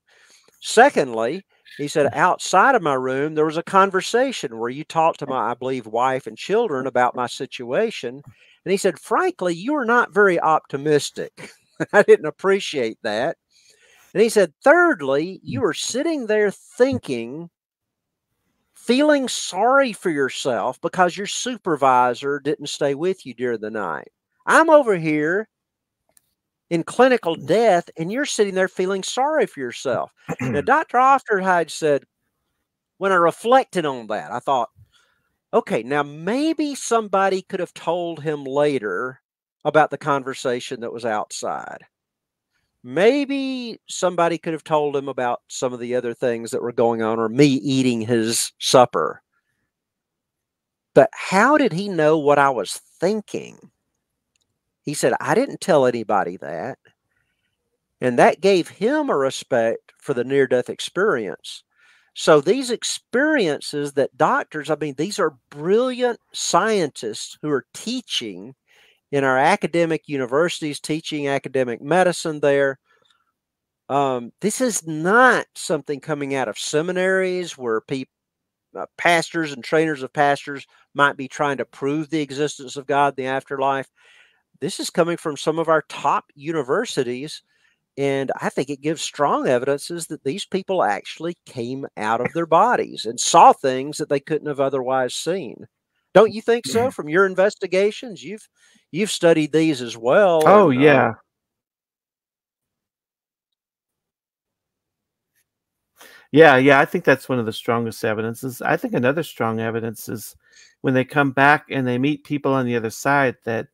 Secondly, he said, outside of my room, there was a conversation where you talked to my, I believe, wife and children about my situation. And he said, frankly, you were not very optimistic. I didn't appreciate that. And he said, thirdly, you were sitting there thinking, feeling sorry for yourself because your supervisor didn't stay with you during the night. I'm over here in clinical death, and you're sitting there feeling sorry for yourself. Now, Dr. Ofterhide said, when I reflected on that, I thought, okay, now maybe somebody could have told him later about the conversation that was outside. Maybe somebody could have told him about some of the other things that were going on, or me eating his supper. But how did he know what I was thinking? He said, I didn't tell anybody that. And that gave him a respect for the near-death experience. So these experiences that doctors, I mean, these are brilliant scientists who are teaching in our academic universities, teaching academic medicine there. This is not something coming out of seminaries where people, pastors and trainers of pastors might be trying to prove the existence of God in the afterlife. This is coming from some of our top universities, and I think it gives strong evidences that these people actually came out of their bodies and saw things that they couldn't have otherwise seen. Don't you think so? From your investigations, you've studied these as well. Oh, and, yeah. Yeah, I think that's one of the strongest evidences. I think another strong evidence is when they come back and they meet people on the other side that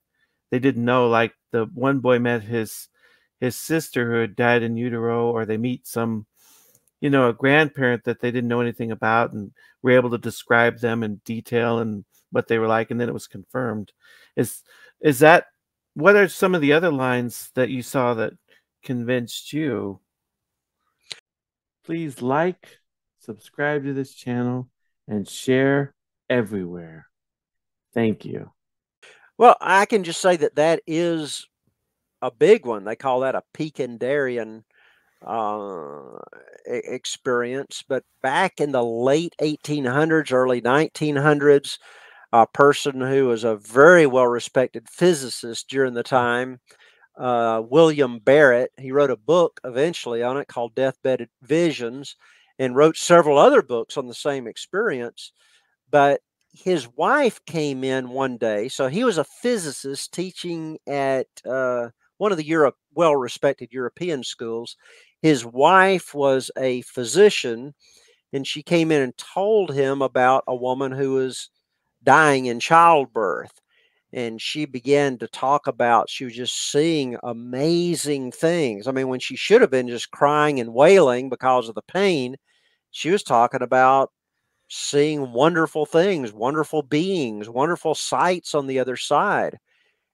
they didn't know. Like the one boy met his sister who had died in utero, or they meet some, a grandparent that they didn't know anything about and were able to describe them in detail and what they were like, and then it was confirmed. Is that, what are some of the other lines that you saw that convinced you? Please like, subscribe to this channel, and share everywhere. Thank you. Well, I can just say that that is a big one. They call that a Pekindarian experience. But back in the late 1800s, early 1900s, a person who was a very well-respected physicist during the time, William Barrett, he wrote a book eventually on it called Deathbed Visions, and wrote several other books on the same experience. But his wife came in one day. So he was a physicist teaching at one of the well-respected European schools. His wife was a physician, and she came in and told him about a woman who was dying in childbirth. And she began to talk about, she was just seeing amazing things. I mean, when she should have been just crying and wailing because of the pain, she was talking about seeing wonderful things, wonderful beings, wonderful sights on the other side.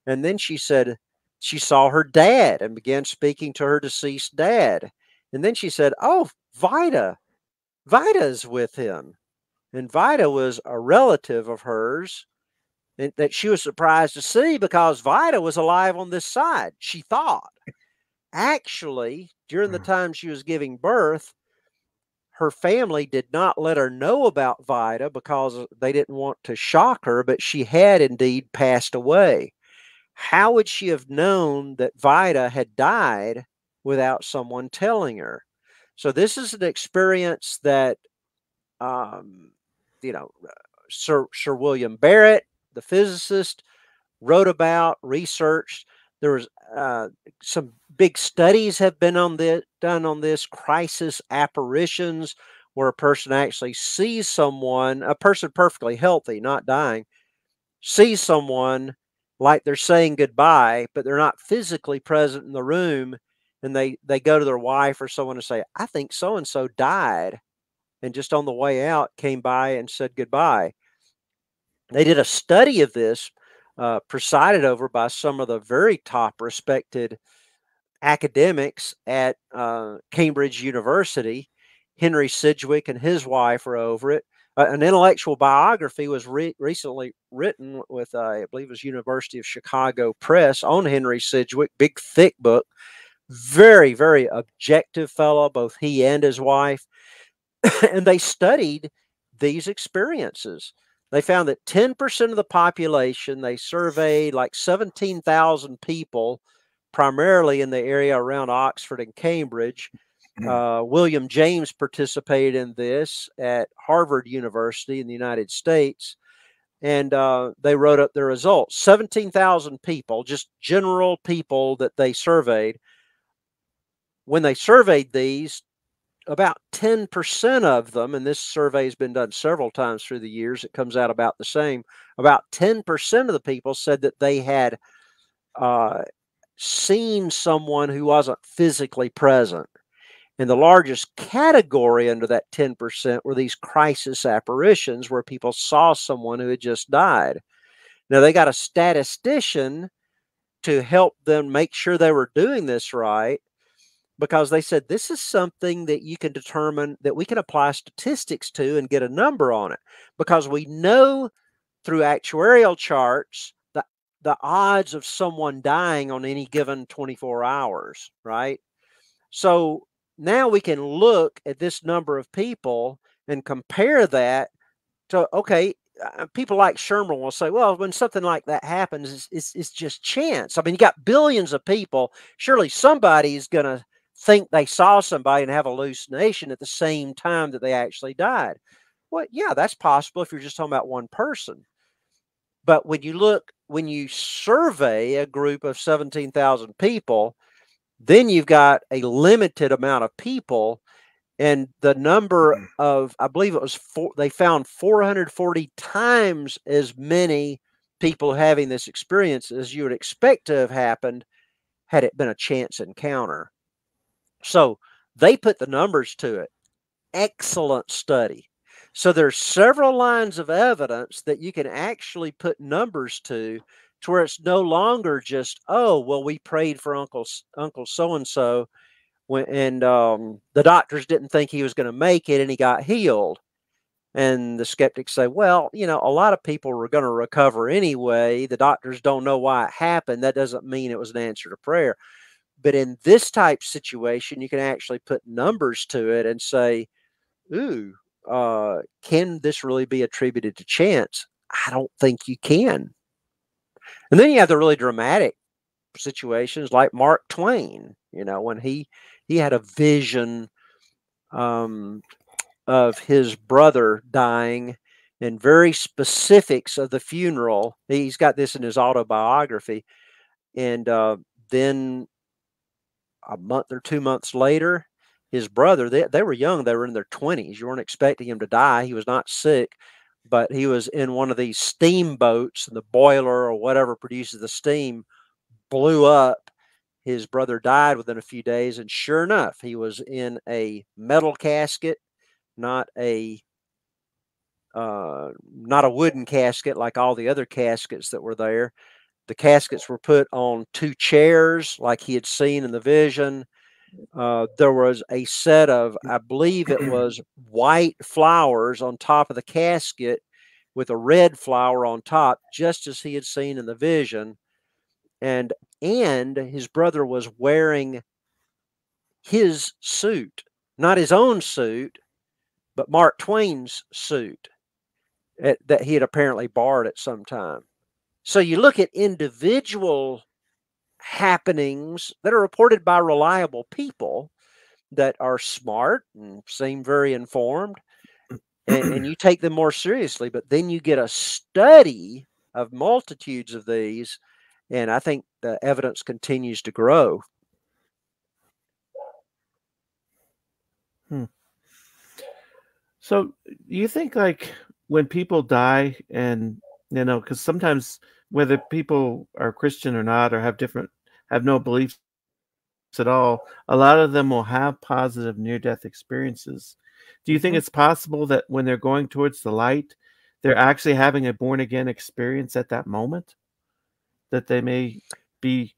And then she said she saw her dad and began speaking to her deceased dad. And then she said, oh, Vida's with him. And Vida was a relative of hers that she was surprised to see because Vida was alive on this side, she thought. Actually, during the time she was giving birth, her family did not let her know about Vida because they didn't want to shock her, but she had indeed passed away. How would she have known that Vida had died without someone telling her? So this is an experience that, Sir William Barrett, the physicist, wrote about, researched. There was some big studies have been done on this, crisis apparitions, where a person actually sees someone, a person perfectly healthy, not dying, sees someone like they're saying goodbye, but they're not physically present in the room. And they go to their wife or someone and say, I think so-and-so died. And just on the way out came by and said goodbye. They did a study of this, presided over by some of the very top respected academics at Cambridge University. Henry Sidgwick and his wife are over it. An intellectual biography was recently written with, I believe it was University of Chicago Press, on Henry Sidgwick, big thick book. Very, very objective fellow, both he and his wife. And they studied these experiences. They found that 10% of the population, they surveyed like 17,000 people, primarily in the area around Oxford and Cambridge. William James participated in this at Harvard University in the United States. And they wrote up their results. 17,000 people, just general people that they surveyed. When they surveyed these, about 10% of them, and this survey has been done several times through the years, it comes out about the same. About 10% of the people said that they had seen someone who wasn't physically present. And the largest category under that 10% were these crisis apparitions, where people saw someone who had just died. Now, they got a statistician to help them make sure they were doing this right, because they said this is something that you can determine, that we can apply statistics to and get a number on it, because we know through actuarial charts the odds of someone dying on any given 24 hours, right? So now we can look at this number of people and compare that to, okay, people like Sherman will say, well, when something like that happens, it's just chance. I mean, you got billions of people. Surely somebody's going to think they saw somebody and have a hallucination at the same time that they actually died. Well, yeah, that's possible if you're just talking about one person. But when you survey a group of 17,000 people, then you've got a limited amount of people, and the number of, I believe it was they found 440 times as many people having this experience as you would expect to have happened had it been a chance encounter. So they put the numbers to it. Excellent study. So there's several lines of evidence that you can actually put numbers to where it's no longer just, oh, well, we prayed for Uncle so-and-so and the doctors didn't think he was going to make it and he got healed. And the skeptics say, well, a lot of people were going to recover anyway. The doctors don't know why it happened. That doesn't mean it was an answer to prayer. But in this type situation, you can actually put numbers to it and say, ooh, can this really be attributed to chance? I don't think you can. And then you have the really dramatic situations like Mark Twain, when he had a vision of his brother dying, and very specifics of the funeral. He's got this in his autobiography. And then a month or 2 months later, his brother, they were young, they were in their 20s. You weren't expecting him to die. He was not sick, but he was in one of these steamboats, and the boiler or whatever produces the steam blew up. His brother died within a few days, and sure enough, he was in a metal casket, not a wooden casket like all the other caskets that were there. The caskets were put on 2 chairs like he had seen in the vision. There was a set of, I believe it was white flowers on top of the casket with a red flower on top, just as he had seen in the vision. And his brother was wearing his suit, not his own suit, but Mark Twain's suit that he had apparently borrowed at some time. So you look at individual happenings that are reported by reliable people that are smart and seem very informed, and you take them more seriously, but then you get a study of multitudes of these, and I think the evidence continues to grow. So you think, like, when people die, and because sometimes whether people are Christian or not, or have no beliefs at all, a lot of them will have positive near-death experiences. Do you think Mhm. it's possible that when they're going towards the light, they're actually having a born again experience at that moment? That they may be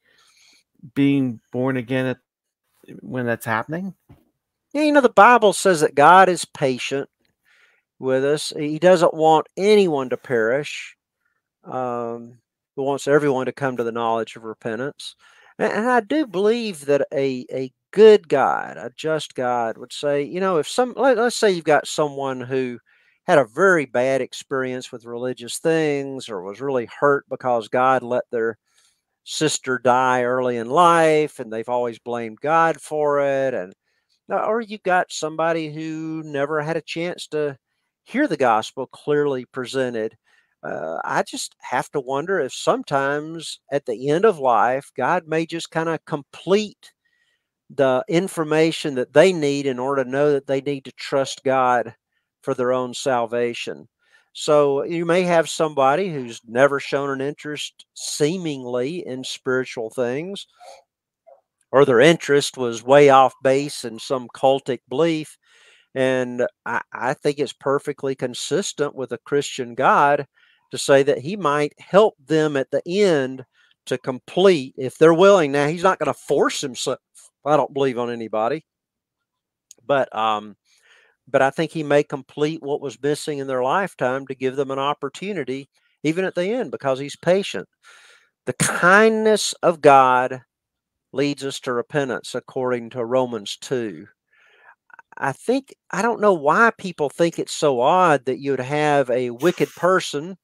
being born again when that's happening? Yeah, the Bible says that God is patient with us. He doesn't want anyone to perish. Who wants everyone to come to the knowledge of repentance. And I do believe that a good God, a just God would say, if let's say you've got someone who had a very bad experience with religious things or was really hurt because God let their sister die early in life and they've always blamed God for it. And or you've got somebody who never had a chance to hear the gospel clearly presented. I just have to wonder if sometimes at the end of life, God may just kind of complete the information that they need in order to know that they need to trust God for their own salvation. So you may have somebody who's never shown an interest seemingly in spiritual things, or their interest was way off base in some cultic belief. And I think it's perfectly consistent with a Christian God to say that he might help them at the end to complete, if they're willing. Now, he's not going to force himself, I don't believe, on anybody, but I think he may complete what was missing in their lifetime to give them an opportunity, even at the end, because he's patient. The kindness of God leads us to repentance, according to Romans 2. I don't know why people think it's so odd that you'd have a wicked person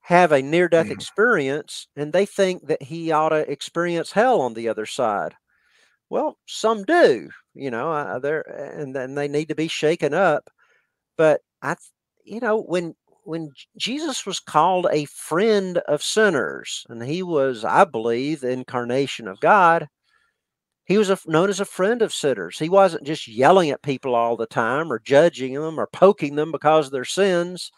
have a near death experience and they think that he ought to experience hell on the other side. Well, some do, and then they need to be shaken up. But when Jesus was called a friend of sinners, and he was, I believe, the incarnation of God, he was known as a friend of sinners. He wasn't just yelling at people all the time or judging them or poking them because of their sins.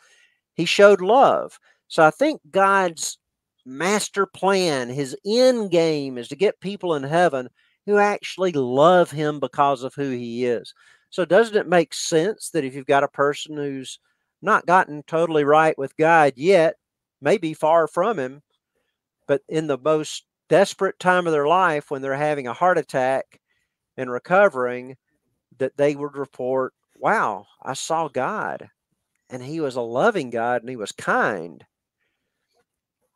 He showed love. So I think God's master plan, his end game, is to get people in heaven who actually love him because of who he is. So doesn't it make sense that if you've got a person who's not gotten totally right with God yet, maybe far from him, but in the most desperate time of their life when they're having a heart attack and recovering, that they would report, wow, I saw God and he was a loving God and he was kind.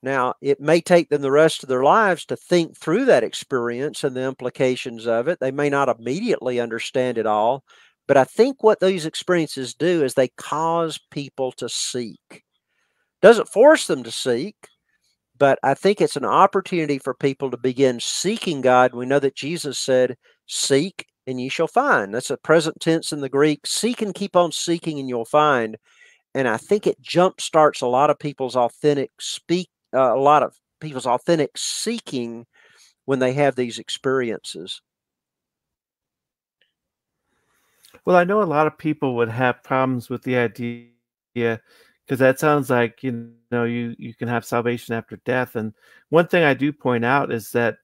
Now, it may take them the rest of their lives to think through that experience and the implications of it. They may not immediately understand it all, but I think what these experiences do is they cause people to seek. Doesn't force them to seek, but I think it's an opportunity for people to begin seeking God. We know that Jesus said, seek and ye shall find. That's a present tense in the Greek. Seek and keep on seeking and you'll find. And I think it jumpstarts a lot of people's authentic seeking when they have these experiences. Well, I know a lot of people would have problems with the idea because that sounds like, you can have salvation after death. And one thing I do point out is that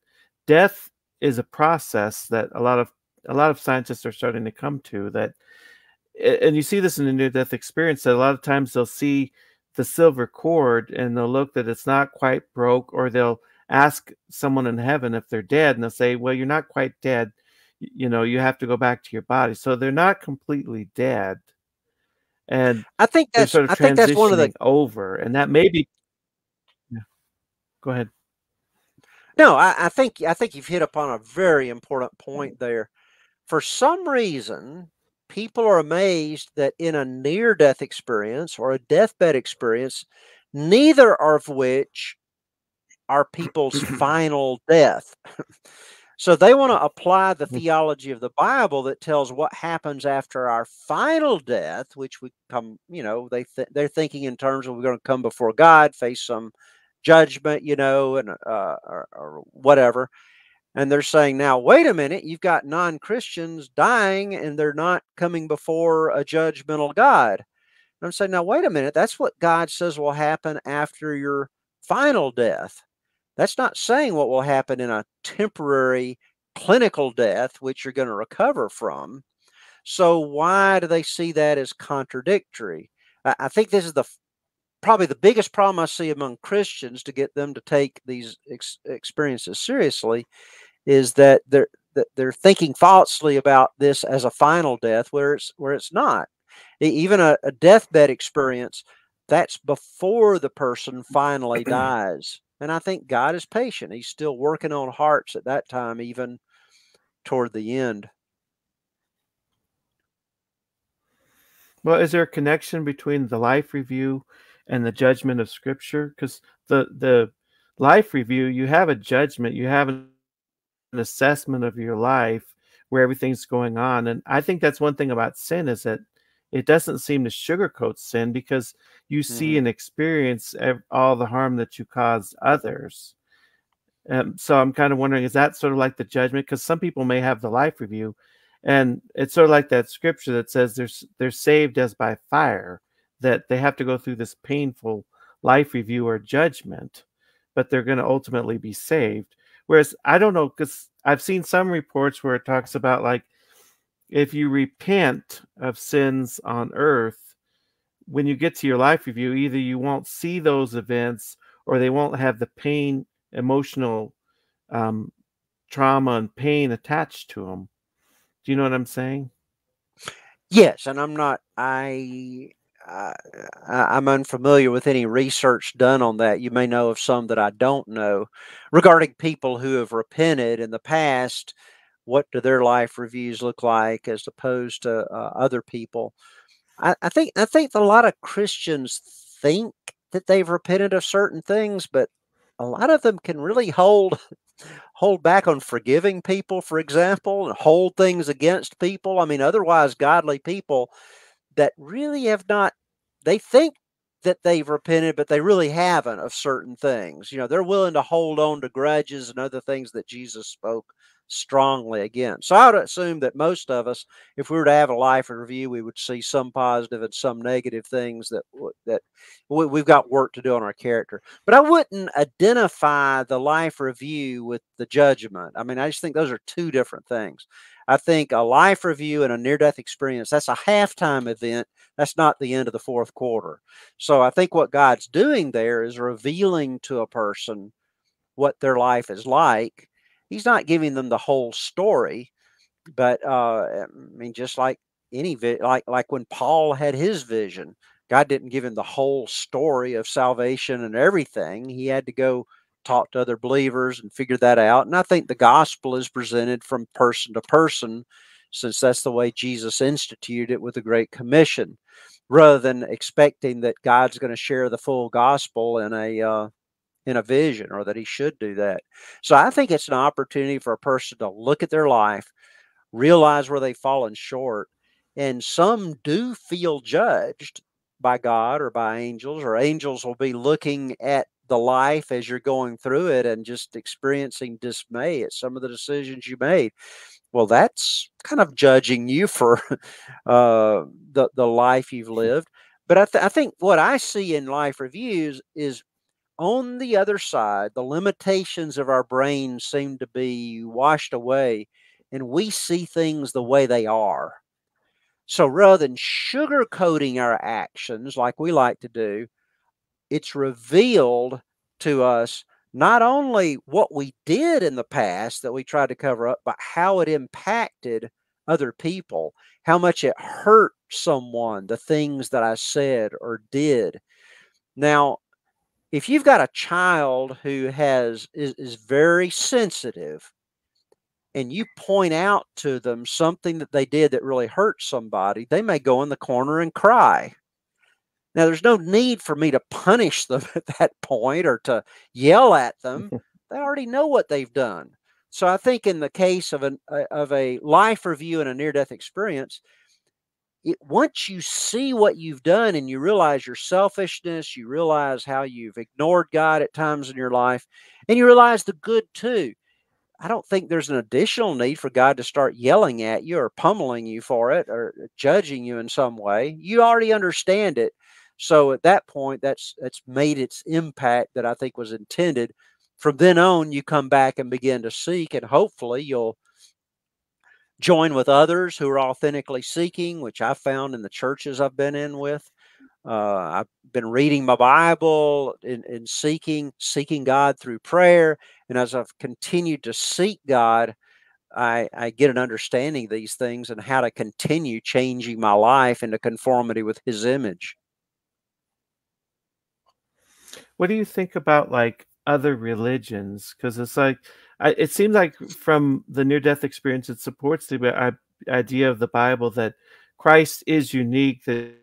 death is a process that a lot of scientists are starting to come to, that and you see this in the near death experience, that a lot of times they'll see the silver cord and they'll look that it's not quite broke, or they'll ask someone in heaven if they're dead and they'll say, well, you're not quite dead, you have to go back to your body. So they're not completely dead, and they're sort of I think that's one of the transitioning over, and that may be. Yeah, go ahead. no, I think you've hit upon a very important point there. For some reason, people are amazed that in a near death experience or a deathbed experience, neither of which are people's final death. So they want to apply the theology of the Bible that tells what happens after our final death, which we come, they're thinking in terms of we're going to come before God, face some judgment, and or whatever. And they're saying, now, wait a minute, you've got non-Christians dying and they're not coming before a judgmental God. I'm saying, now, wait a minute. That's what God says will happen after your final death. That's not saying what will happen in a temporary clinical death, which you're going to recover from. So why do they see that as contradictory? I think this is probably the biggest problem I see among Christians to get them to take these experiences seriously, is that they're thinking falsely about this as a final death, where it's not. Even a deathbed experience, that's before the person finally dies. And I think God is patient. He's still working on hearts at that time, even toward the end. Well, is there a connection between the life review and the judgment of Scripture? Because the life review, you have a judgment, you have an assessment of your life where everything's going on. And I think that's one thing about sin, is that it doesn't seem to sugarcoat sin, because you see and experience all the harm that you caused others. So I'm kind of wondering, is that sort of like the judgment? Because some people may have the life review, and it's sort of like that scripture that says they're saved as by fire, that they have to go through this painful life review or judgment, but they're going to ultimately be saved. Whereas I don't know, because I've seen some reports where it talks about, like, if you repent of sins on earth, when you get to your life review, either you won't see those events, or they won't have the pain, emotional trauma and pain attached to them. Do you know what I'm saying? Yes, and I'm unfamiliar with any research done on that. You may know of some that I don't know, regarding people who have repented in the past. What do their life reviews look like as opposed to other people? I think a lot of Christians think that they've repented of certain things, but a lot of them can really hold back on forgiving people, for example, and hold things against people. I mean, otherwise godly people that really have not, they think that they've repented, but they really haven't of certain things. They're willing to hold on to grudges and other things that Jesus spoke strongly against. So I would assume that most of us, if we were to have a life review, we would see some positive and some negative things that we've got work to do on our character. But I wouldn't identify the life review with the judgment. I mean, I just think those are two different things. I think a life review and a near-death experience, that's a halftime event. That's not the end of the fourth quarter. So I think what God's doing there is revealing to a person what their life is like. He's not giving them the whole story, but I mean, just like like when Paul had his vision, God didn't give him the whole story of salvation and everything. He had to go talk to other believers and figure that out. And I think the gospel is presented from person to person, since that's the way Jesus instituted it with the Great Commission, rather than expecting that God's going to share the full gospel in a vision, or that he should do that. So I think it's an opportunity for a person to look at their life, realize where they've fallen short. And some do feel judged by God or by angels, or angels will be looking at the life as you're going through it and just experiencing dismay at some of the decisions you made. Well, that's kind of judging you for the life you've lived. But I think what I see in life reviews is, on the other side, the limitations of our brain seem to be washed away, and we see things the way they are. So rather than sugarcoating our actions like we like to do, it's revealed to us not only what we did in the past that we tried to cover up, but how it impacted other people, how much it hurt someone, the things that I said or did. Now, if you've got a child who is very sensitive, and you point out to them something that they did that really hurt somebody, they may go in the corner and cry. Now, there's no need for me to punish them at that point or to yell at them. They already know what they've done. So I think in the case of a life review and a near-death experience, once you see what you've done and you realize your selfishness, you realize how you've ignored God at times in your life, and you realize the good too. I don't think there's an additional need for God to start yelling at you or pummeling you for it or judging you in some way. You already understand it. So at that point, that's made its impact that I think was intended. From then on, you come back and begin to seek, and hopefully you'll join with others who are authentically seeking, which I found in the churches I've been in with. I've been reading my Bible and seeking God through prayer. And as I've continued to seek God, I get an understanding of these things and how to continue changing my life into conformity with His image. What do you think about like other religions? Because it's like, it seems like from the near-death experience, it supports the idea of the Bible that Christ is unique, that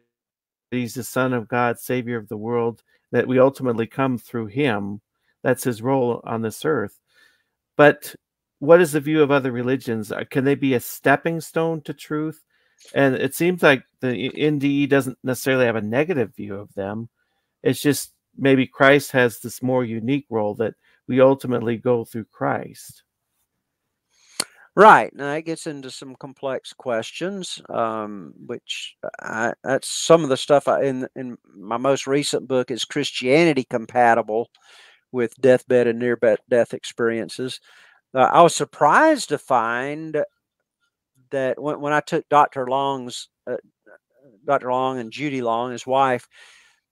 He's the Son of God, Savior of the world, that we ultimately come through Him. That's His role on this earth. But what is the view of other religions? Can they be a stepping stone to truth? And it seems like the NDE doesn't necessarily have a negative view of them. It's just maybe Christ has this more unique role that we ultimately go through Christ. Right. Now it gets into some complex questions, which that's some of the stuff in my most recent book is Christianity compatible with deathbed and near-death experiences. I was surprised to find that when I took Dr. Long and Judy Long, his wife,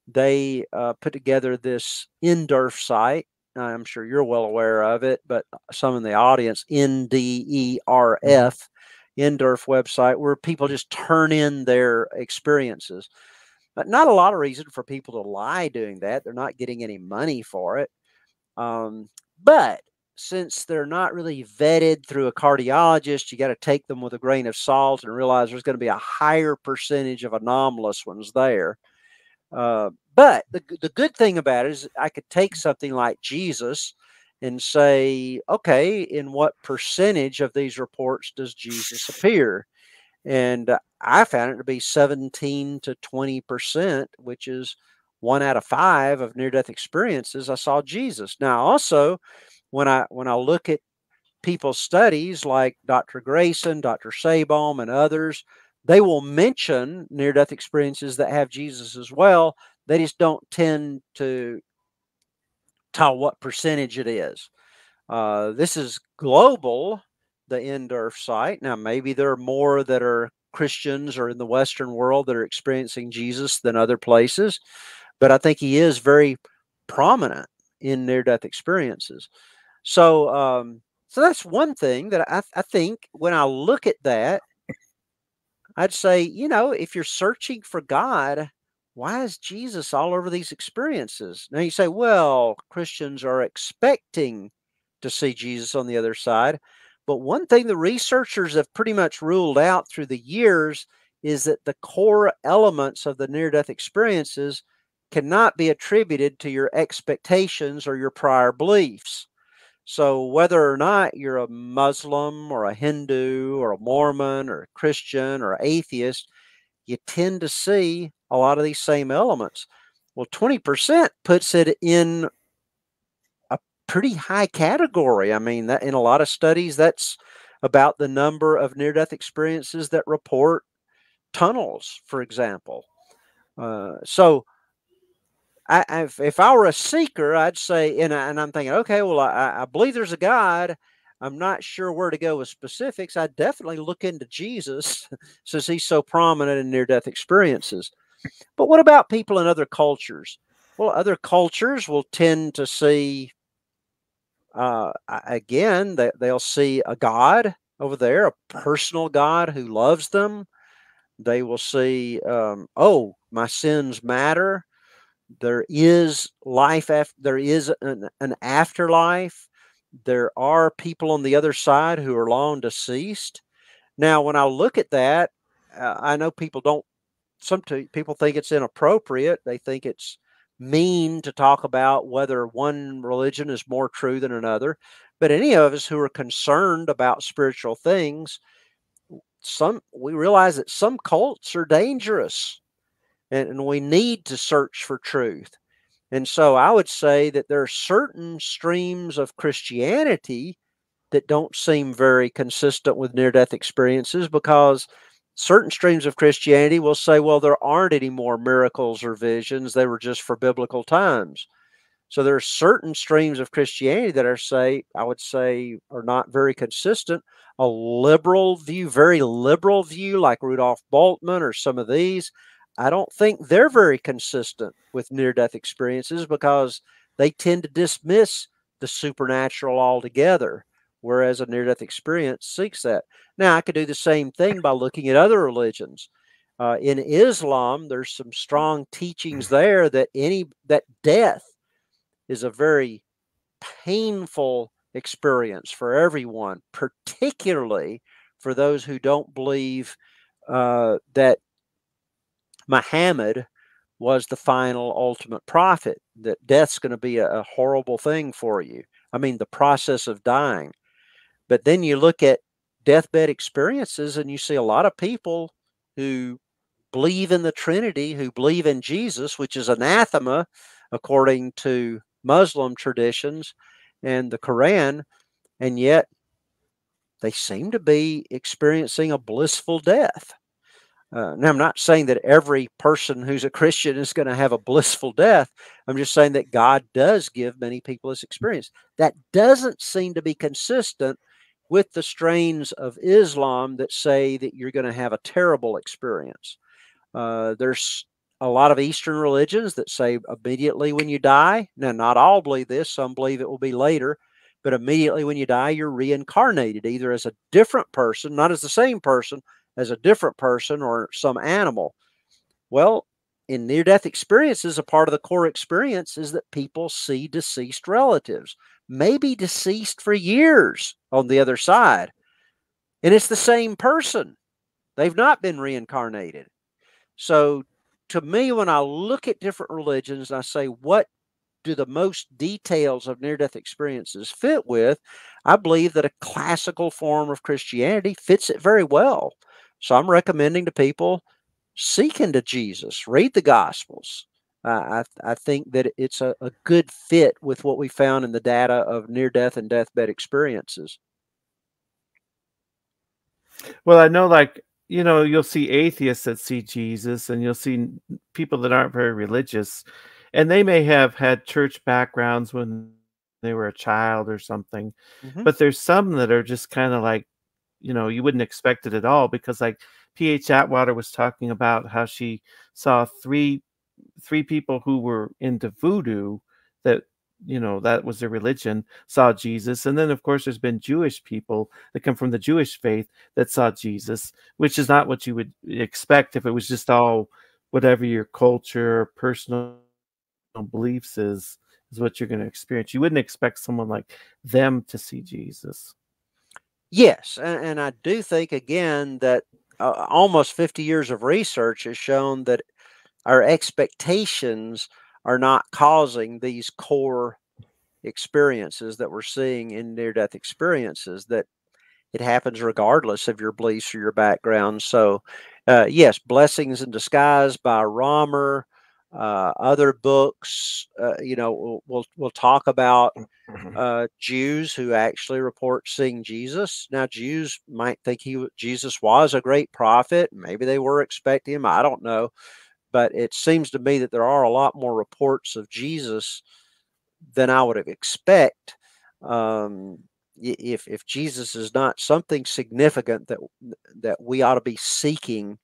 they put together this NDERF site. I'm sure you're well aware of it, but some in the audience, NDERF, NDERF website, where people just turn in their experiences. But not a lot of reason for people to lie doing that. They're not getting any money for it. But since they're not really vetted through a cardiologist, you got to take them with a grain of salt and realize there's going to be a higher percentage of anomalous ones there. But the good thing about it is I could take something like Jesus and say, okay, in what percentage of these reports does Jesus appear? And I found it to be 17 to 20%, which is 1 out of 5 of near-death experiences I saw Jesus. Now, also, when I look at people's studies like Dr. Grayson, Dr. Sabom, and others, they will mention near-death experiences that have Jesus as well. They just don't tend to tell what percentage it is. This is global, the NDERF site. Now, maybe there are more that are Christians or in the Western world that are experiencing Jesus than other places, but I think he is very prominent in near-death experiences. So, so that's one thing that I think when I look at that, I'd say, if you're searching for God, why is Jesus all over these experiences? Now you say, well, Christians are expecting to see Jesus on the other side. But one thing the researchers have pretty much ruled out through the years is that the core elements of the near-death experiences cannot be attributed to your expectations or your prior beliefs. So whether or not you're a Muslim or a Hindu or a Mormon or a Christian or atheist, you tend to see a lot of these same elements. Well, 20% puts it in a pretty high category. I mean, that in a lot of studies, that's about the number of near-death experiences that report tunnels, for example. So if I were a seeker, I'd say, and I'm thinking, okay, well, I believe there's a God. I'm not sure where to go with specifics. I'd definitely look into Jesus since he's so prominent in near-death experiences. But what about people in other cultures? Well, other cultures will tend to see, again, they'll see a God over there, a personal God who loves them. They will see, oh, my sins matter. There is life after, there is an afterlife. There are people on the other side who are long deceased. Now, when I look at that, I know people don't. Some people think it's inappropriate. They think it's mean to talk about whether one religion is more true than another. But any of us who are concerned about spiritual things, we realize that some cults are dangerous, and we need to search for truth. And so I would say that there are certain streams of Christianity that don't seem very consistent with near-death experiences, because certain streams of Christianity will say, well, there aren't any more miracles or visions. They were just for biblical times. So there are certain streams of Christianity that I would say, are not very consistent. A liberal view, very liberal view, like Rudolph Bultmann or some of these, I don't think they're very consistent with near-death experiences, because they tend to dismiss the supernatural altogether, whereas a near-death experience seeks that. Now, I could do the same thing by looking at other religions. In Islam, there's some strong teachings there that death is a very painful experience for everyone, particularly for those who don't believe that Muhammad was the final ultimate prophet, that death's going to be a horrible thing for you. I mean, the process of dying. But then you look at deathbed experiences and you see a lot of people who believe in the Trinity, who believe in Jesus, which is anathema according to Muslim traditions and the Quran, and yet they seem to be experiencing a blissful death. Now, I'm not saying that every person who's a Christian is going to have a blissful death. I'm just saying that God does give many people this experience. That doesn't seem to be consistent with the strains of Islam that say that you're going to have a terrible experience. There's a lot of Eastern religions that say immediately when you die. Now, not all believe this. Some believe it will be later. But immediately when you die, you're reincarnated, either as a different person, not as the same person, as a different person or some animal. Well, in near-death experiences, a part of the core experience is that people see deceased relatives, maybe deceased for years on the other side. And it's the same person. They've not been reincarnated. So to me, when I look at different religions, I say, what do the most details of near-death experiences fit with? I believe that a classical form of Christianity fits it very well. So I'm recommending to people, seek into Jesus, read the Gospels. I think that it's a good fit with what we found in the data of near-death and deathbed experiences. Well, I know, like, you'll see atheists that see Jesus, and you'll see people that aren't very religious, and they may have had church backgrounds when they were a child or something. Mhm. But there's some that are just kind of like, you wouldn't expect it at all, because like P.H. Atwater was talking about how she saw three people who were into voodoo, that that was their religion, saw Jesus. And then of course there's been Jewish people that come from the Jewish faith that saw Jesus, which is not what you would expect if it was just all whatever your culture or personal beliefs is what you're going to experience. You wouldn't expect someone like them to see Jesus. Yes, and I do think, again, that almost 50 years of research has shown that our expectations are not causing these core experiences that we're seeing in near-death experiences, that it happens regardless of your beliefs or your background. So, yes, Blessings in Disguise by Romer, other books, we'll talk about Jews who actually report seeing Jesus. Now, Jews might think Jesus was a great prophet. Maybe they were expecting him. I don't know. But it seems to me that there are a lot more reports of Jesus than I would expect. If Jesus is not something significant that we ought to be seeking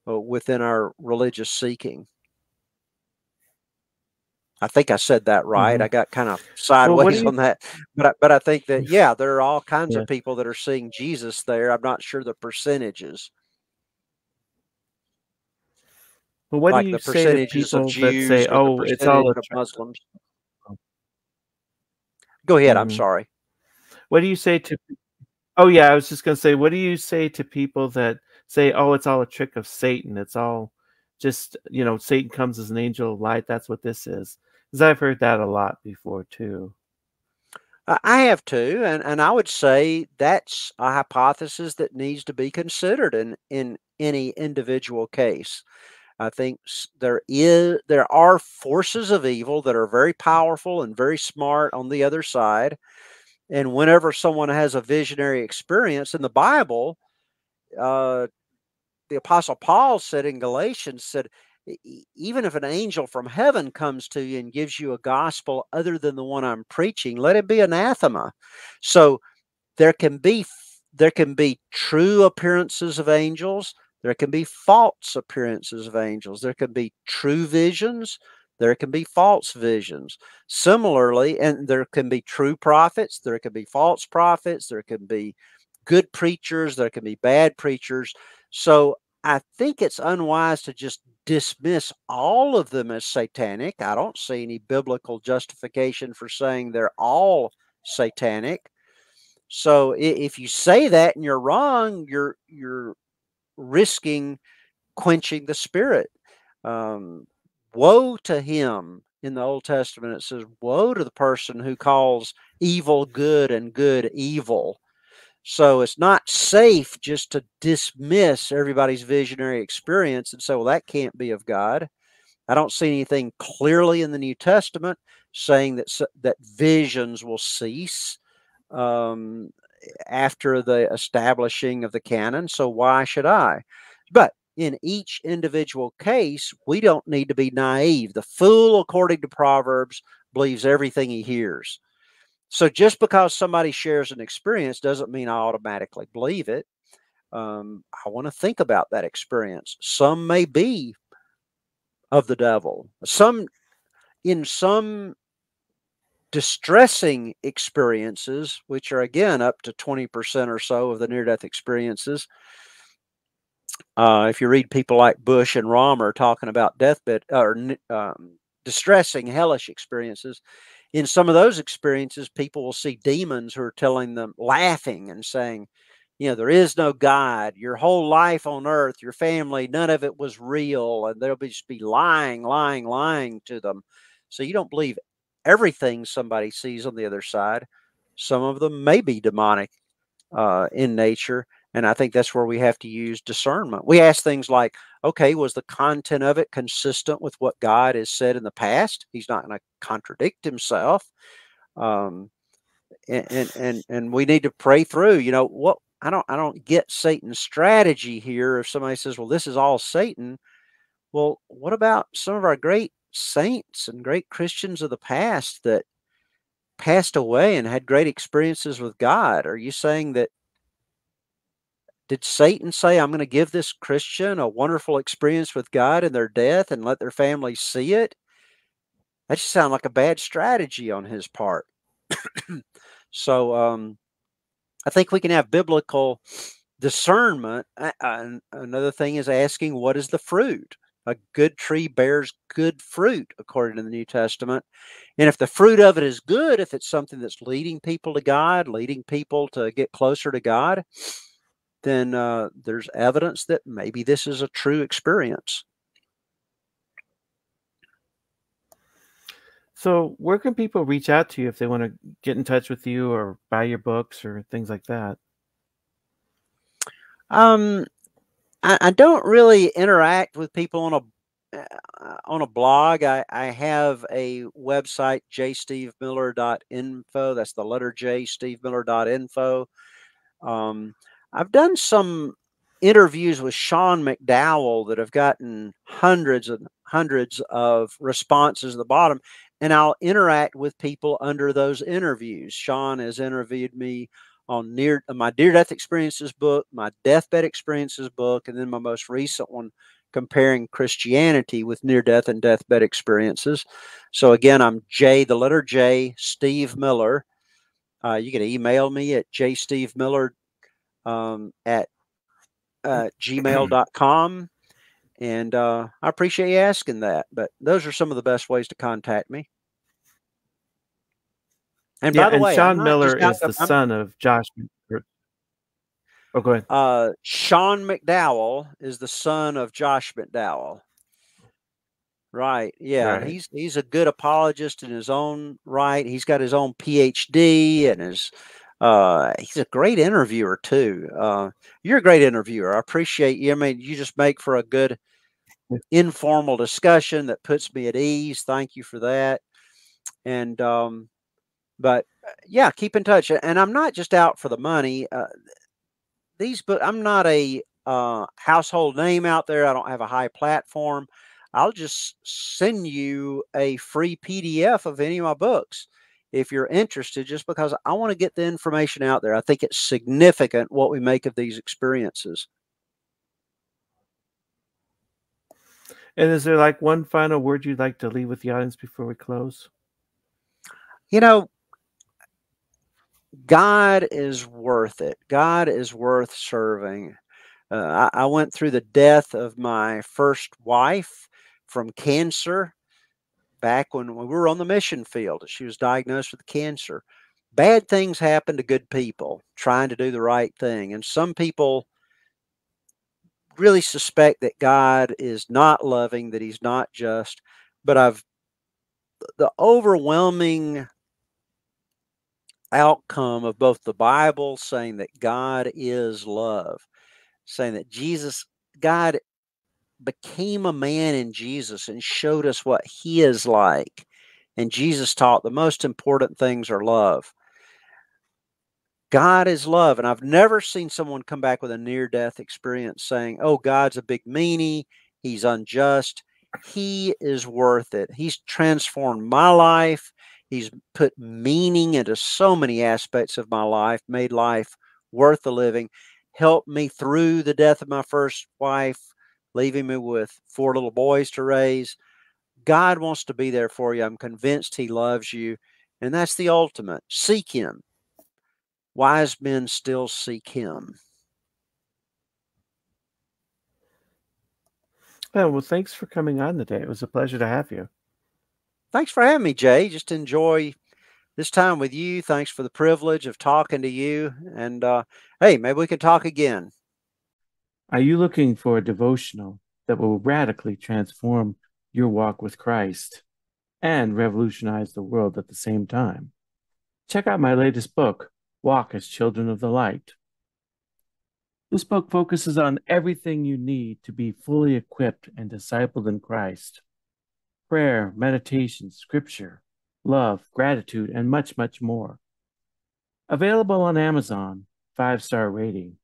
within our religious seeking. I think I said that right. I got kind of sideways on that, but I think that, yeah, there are all kinds of people that are seeing Jesus there. I'm not sure the percentages. Well, what do Like you the say to percentages of people that say, Jews or the "Oh, it's all percentage a of trick"? Muslims. Go ahead. I'm Mhm. sorry. What do you say to? Oh yeah, I was just gonna say, what do you say to people that say, "Oh, it's all a trick of Satan. It's all just, Satan comes as an angel of light. That's what this is." Because I've heard that a lot before too. I have too, and I would say that's a hypothesis that needs to be considered in any individual case. I think there are forces of evil that are very powerful and very smart on the other side, And whenever someone has a visionary experience in the Bible, the Apostle Paul said in Galatians, said, even if an angel from heaven comes to you and gives you a gospel other than the one I'm preaching, let it be anathema. So there can be true appearances of angels. There can be false appearances of angels. There can be true visions. There can be false visions. Similarly, and there can be true prophets. There can be false prophets. There can be good preachers. There can be bad preachers. So I think it's unwise to just dismiss all of them as satanic. I don't see any biblical justification for saying they're all satanic. So if you say that and you're wrong, you're risking quenching the spirit. Woe to him. In the Old Testament, it says, woe to the person who calls evil good and good evil. So it's not safe just to dismiss everybody's visionary experience and say, well, that can't be of God. I don't see anything clearly in the New Testament saying that visions will cease after the establishing of the canon. So why should I? But in each individual case, we don't need to be naive. The fool, according to Proverbs, believes everything he hears. So just because somebody shares an experience doesn't mean I automatically believe it. I want to think about that experience. Some may be of the devil. In some distressing experiences, which are again up to 20% or so of the near-death experiences. If you read people like Bush and Romer talking about deathbed or distressing hellish experiences, in some of those experiences, people will see demons who are telling them, laughing and saying, you know, there is no God. Your whole life on earth, your family, none of it was real. And they'll just be lying to them. So you don't believe everything somebody sees on the other side. Some of them may be demonic in nature. And I think that's where we have to use discernment. We ask things like, okay, was the content of it consistent with what God has said in the past? He's not going to contradict himself. And we need to pray through, you know, what I don't get Satan's strategy here. If somebody says, well, this is all Satan. Well, what about some of our great saints and great Christians of the past that passed away and had great experiences with God? Are you saying that, did Satan say, I'm going to give this Christian a wonderful experience with God in their death and let their family see it? That just sounds like a bad strategy on his part. So I think we can have biblical discernment. Another thing is asking, what is the fruit? A good tree bears good fruit, according to the New Testament. And if the fruit of it is good, if it's something that's leading people to God, leading people to get closer to God, then there's evidence that maybe this is a true experience. So where can people reach out to you if they want to get in touch with you or buy your books or things like that? I don't really interact with people on a blog. I have a website, jstevemiller.info. That's the letter J, stevemiller.info. I've done some interviews with Sean McDowell that have gotten hundreds and hundreds of responses at the bottom, and I'll interact with people under those interviews. Sean has interviewed me on my Near-Death Experiences book, my Deathbed Experiences book, and then my most recent one, comparing Christianity with near-death and deathbed experiences. So again, I'm J, the letter J, Steve Miller. You can email me at jstevemiller at gmail.com. And I appreciate you asking that. But those are some of the best ways to contact me. And Yeah, by the and way, Sean Miller is the son of Josh. Oh, go ahead. Sean McDowell is the son of Josh McDowell. Right. Yeah. Right. He's a good apologist in his own right. He's got his own PhD and he's a great interviewer too. You're a great interviewer. I appreciate you. I mean, you just make for a good informal discussion that puts me at ease. Thank you for that. And but Yeah, keep in touch. And I'm not just out for the money. These books, I'm not a household name out there. I don't have a high platform. I'll just send you a free PDF of any of my books if you're interested, just because I want to get the information out there. I think it's significant what we make of these experiences. And is there like one final word you'd like to leave with the audience before we close? You know, God is worth it. God is worth serving. I went through the death of my first wife from cancer back when we were on the mission field. She was diagnosed with cancer. Bad things happen to good people trying to do the right thing. And some people really suspect that God is not loving, that he's not just. But the overwhelming outcome of both the Bible saying that God is love, saying that God became a man in Jesus and showed us what he is like. And Jesus taught the most important things are love. God is love. And I've never seen someone come back with a near-death experience saying, oh, God's a big meanie, he's unjust. He is worth it. He's transformed my life. He's put meaning into so many aspects of my life, made life worth the living, helped me through the death of my first wife, leaving me with 4 little boys to raise. God wants to be there for you. I'm convinced he loves you. And that's the ultimate. Seek him. Wise men still seek him. Well, thanks for coming on today. It was a pleasure to have you. Thanks for having me, Jay. Just enjoy this time with you. Thanks for the privilege of talking to you. And hey, maybe we can talk again. Are you looking for a devotional that will radically transform your walk with Christ and revolutionize the world at the same time? Check out my latest book, Walk as Children of the Light. This book focuses on everything you need to be fully equipped and discipled in Christ: prayer, meditation, scripture, love, gratitude, and much, much more. Available on Amazon, 5-star rating.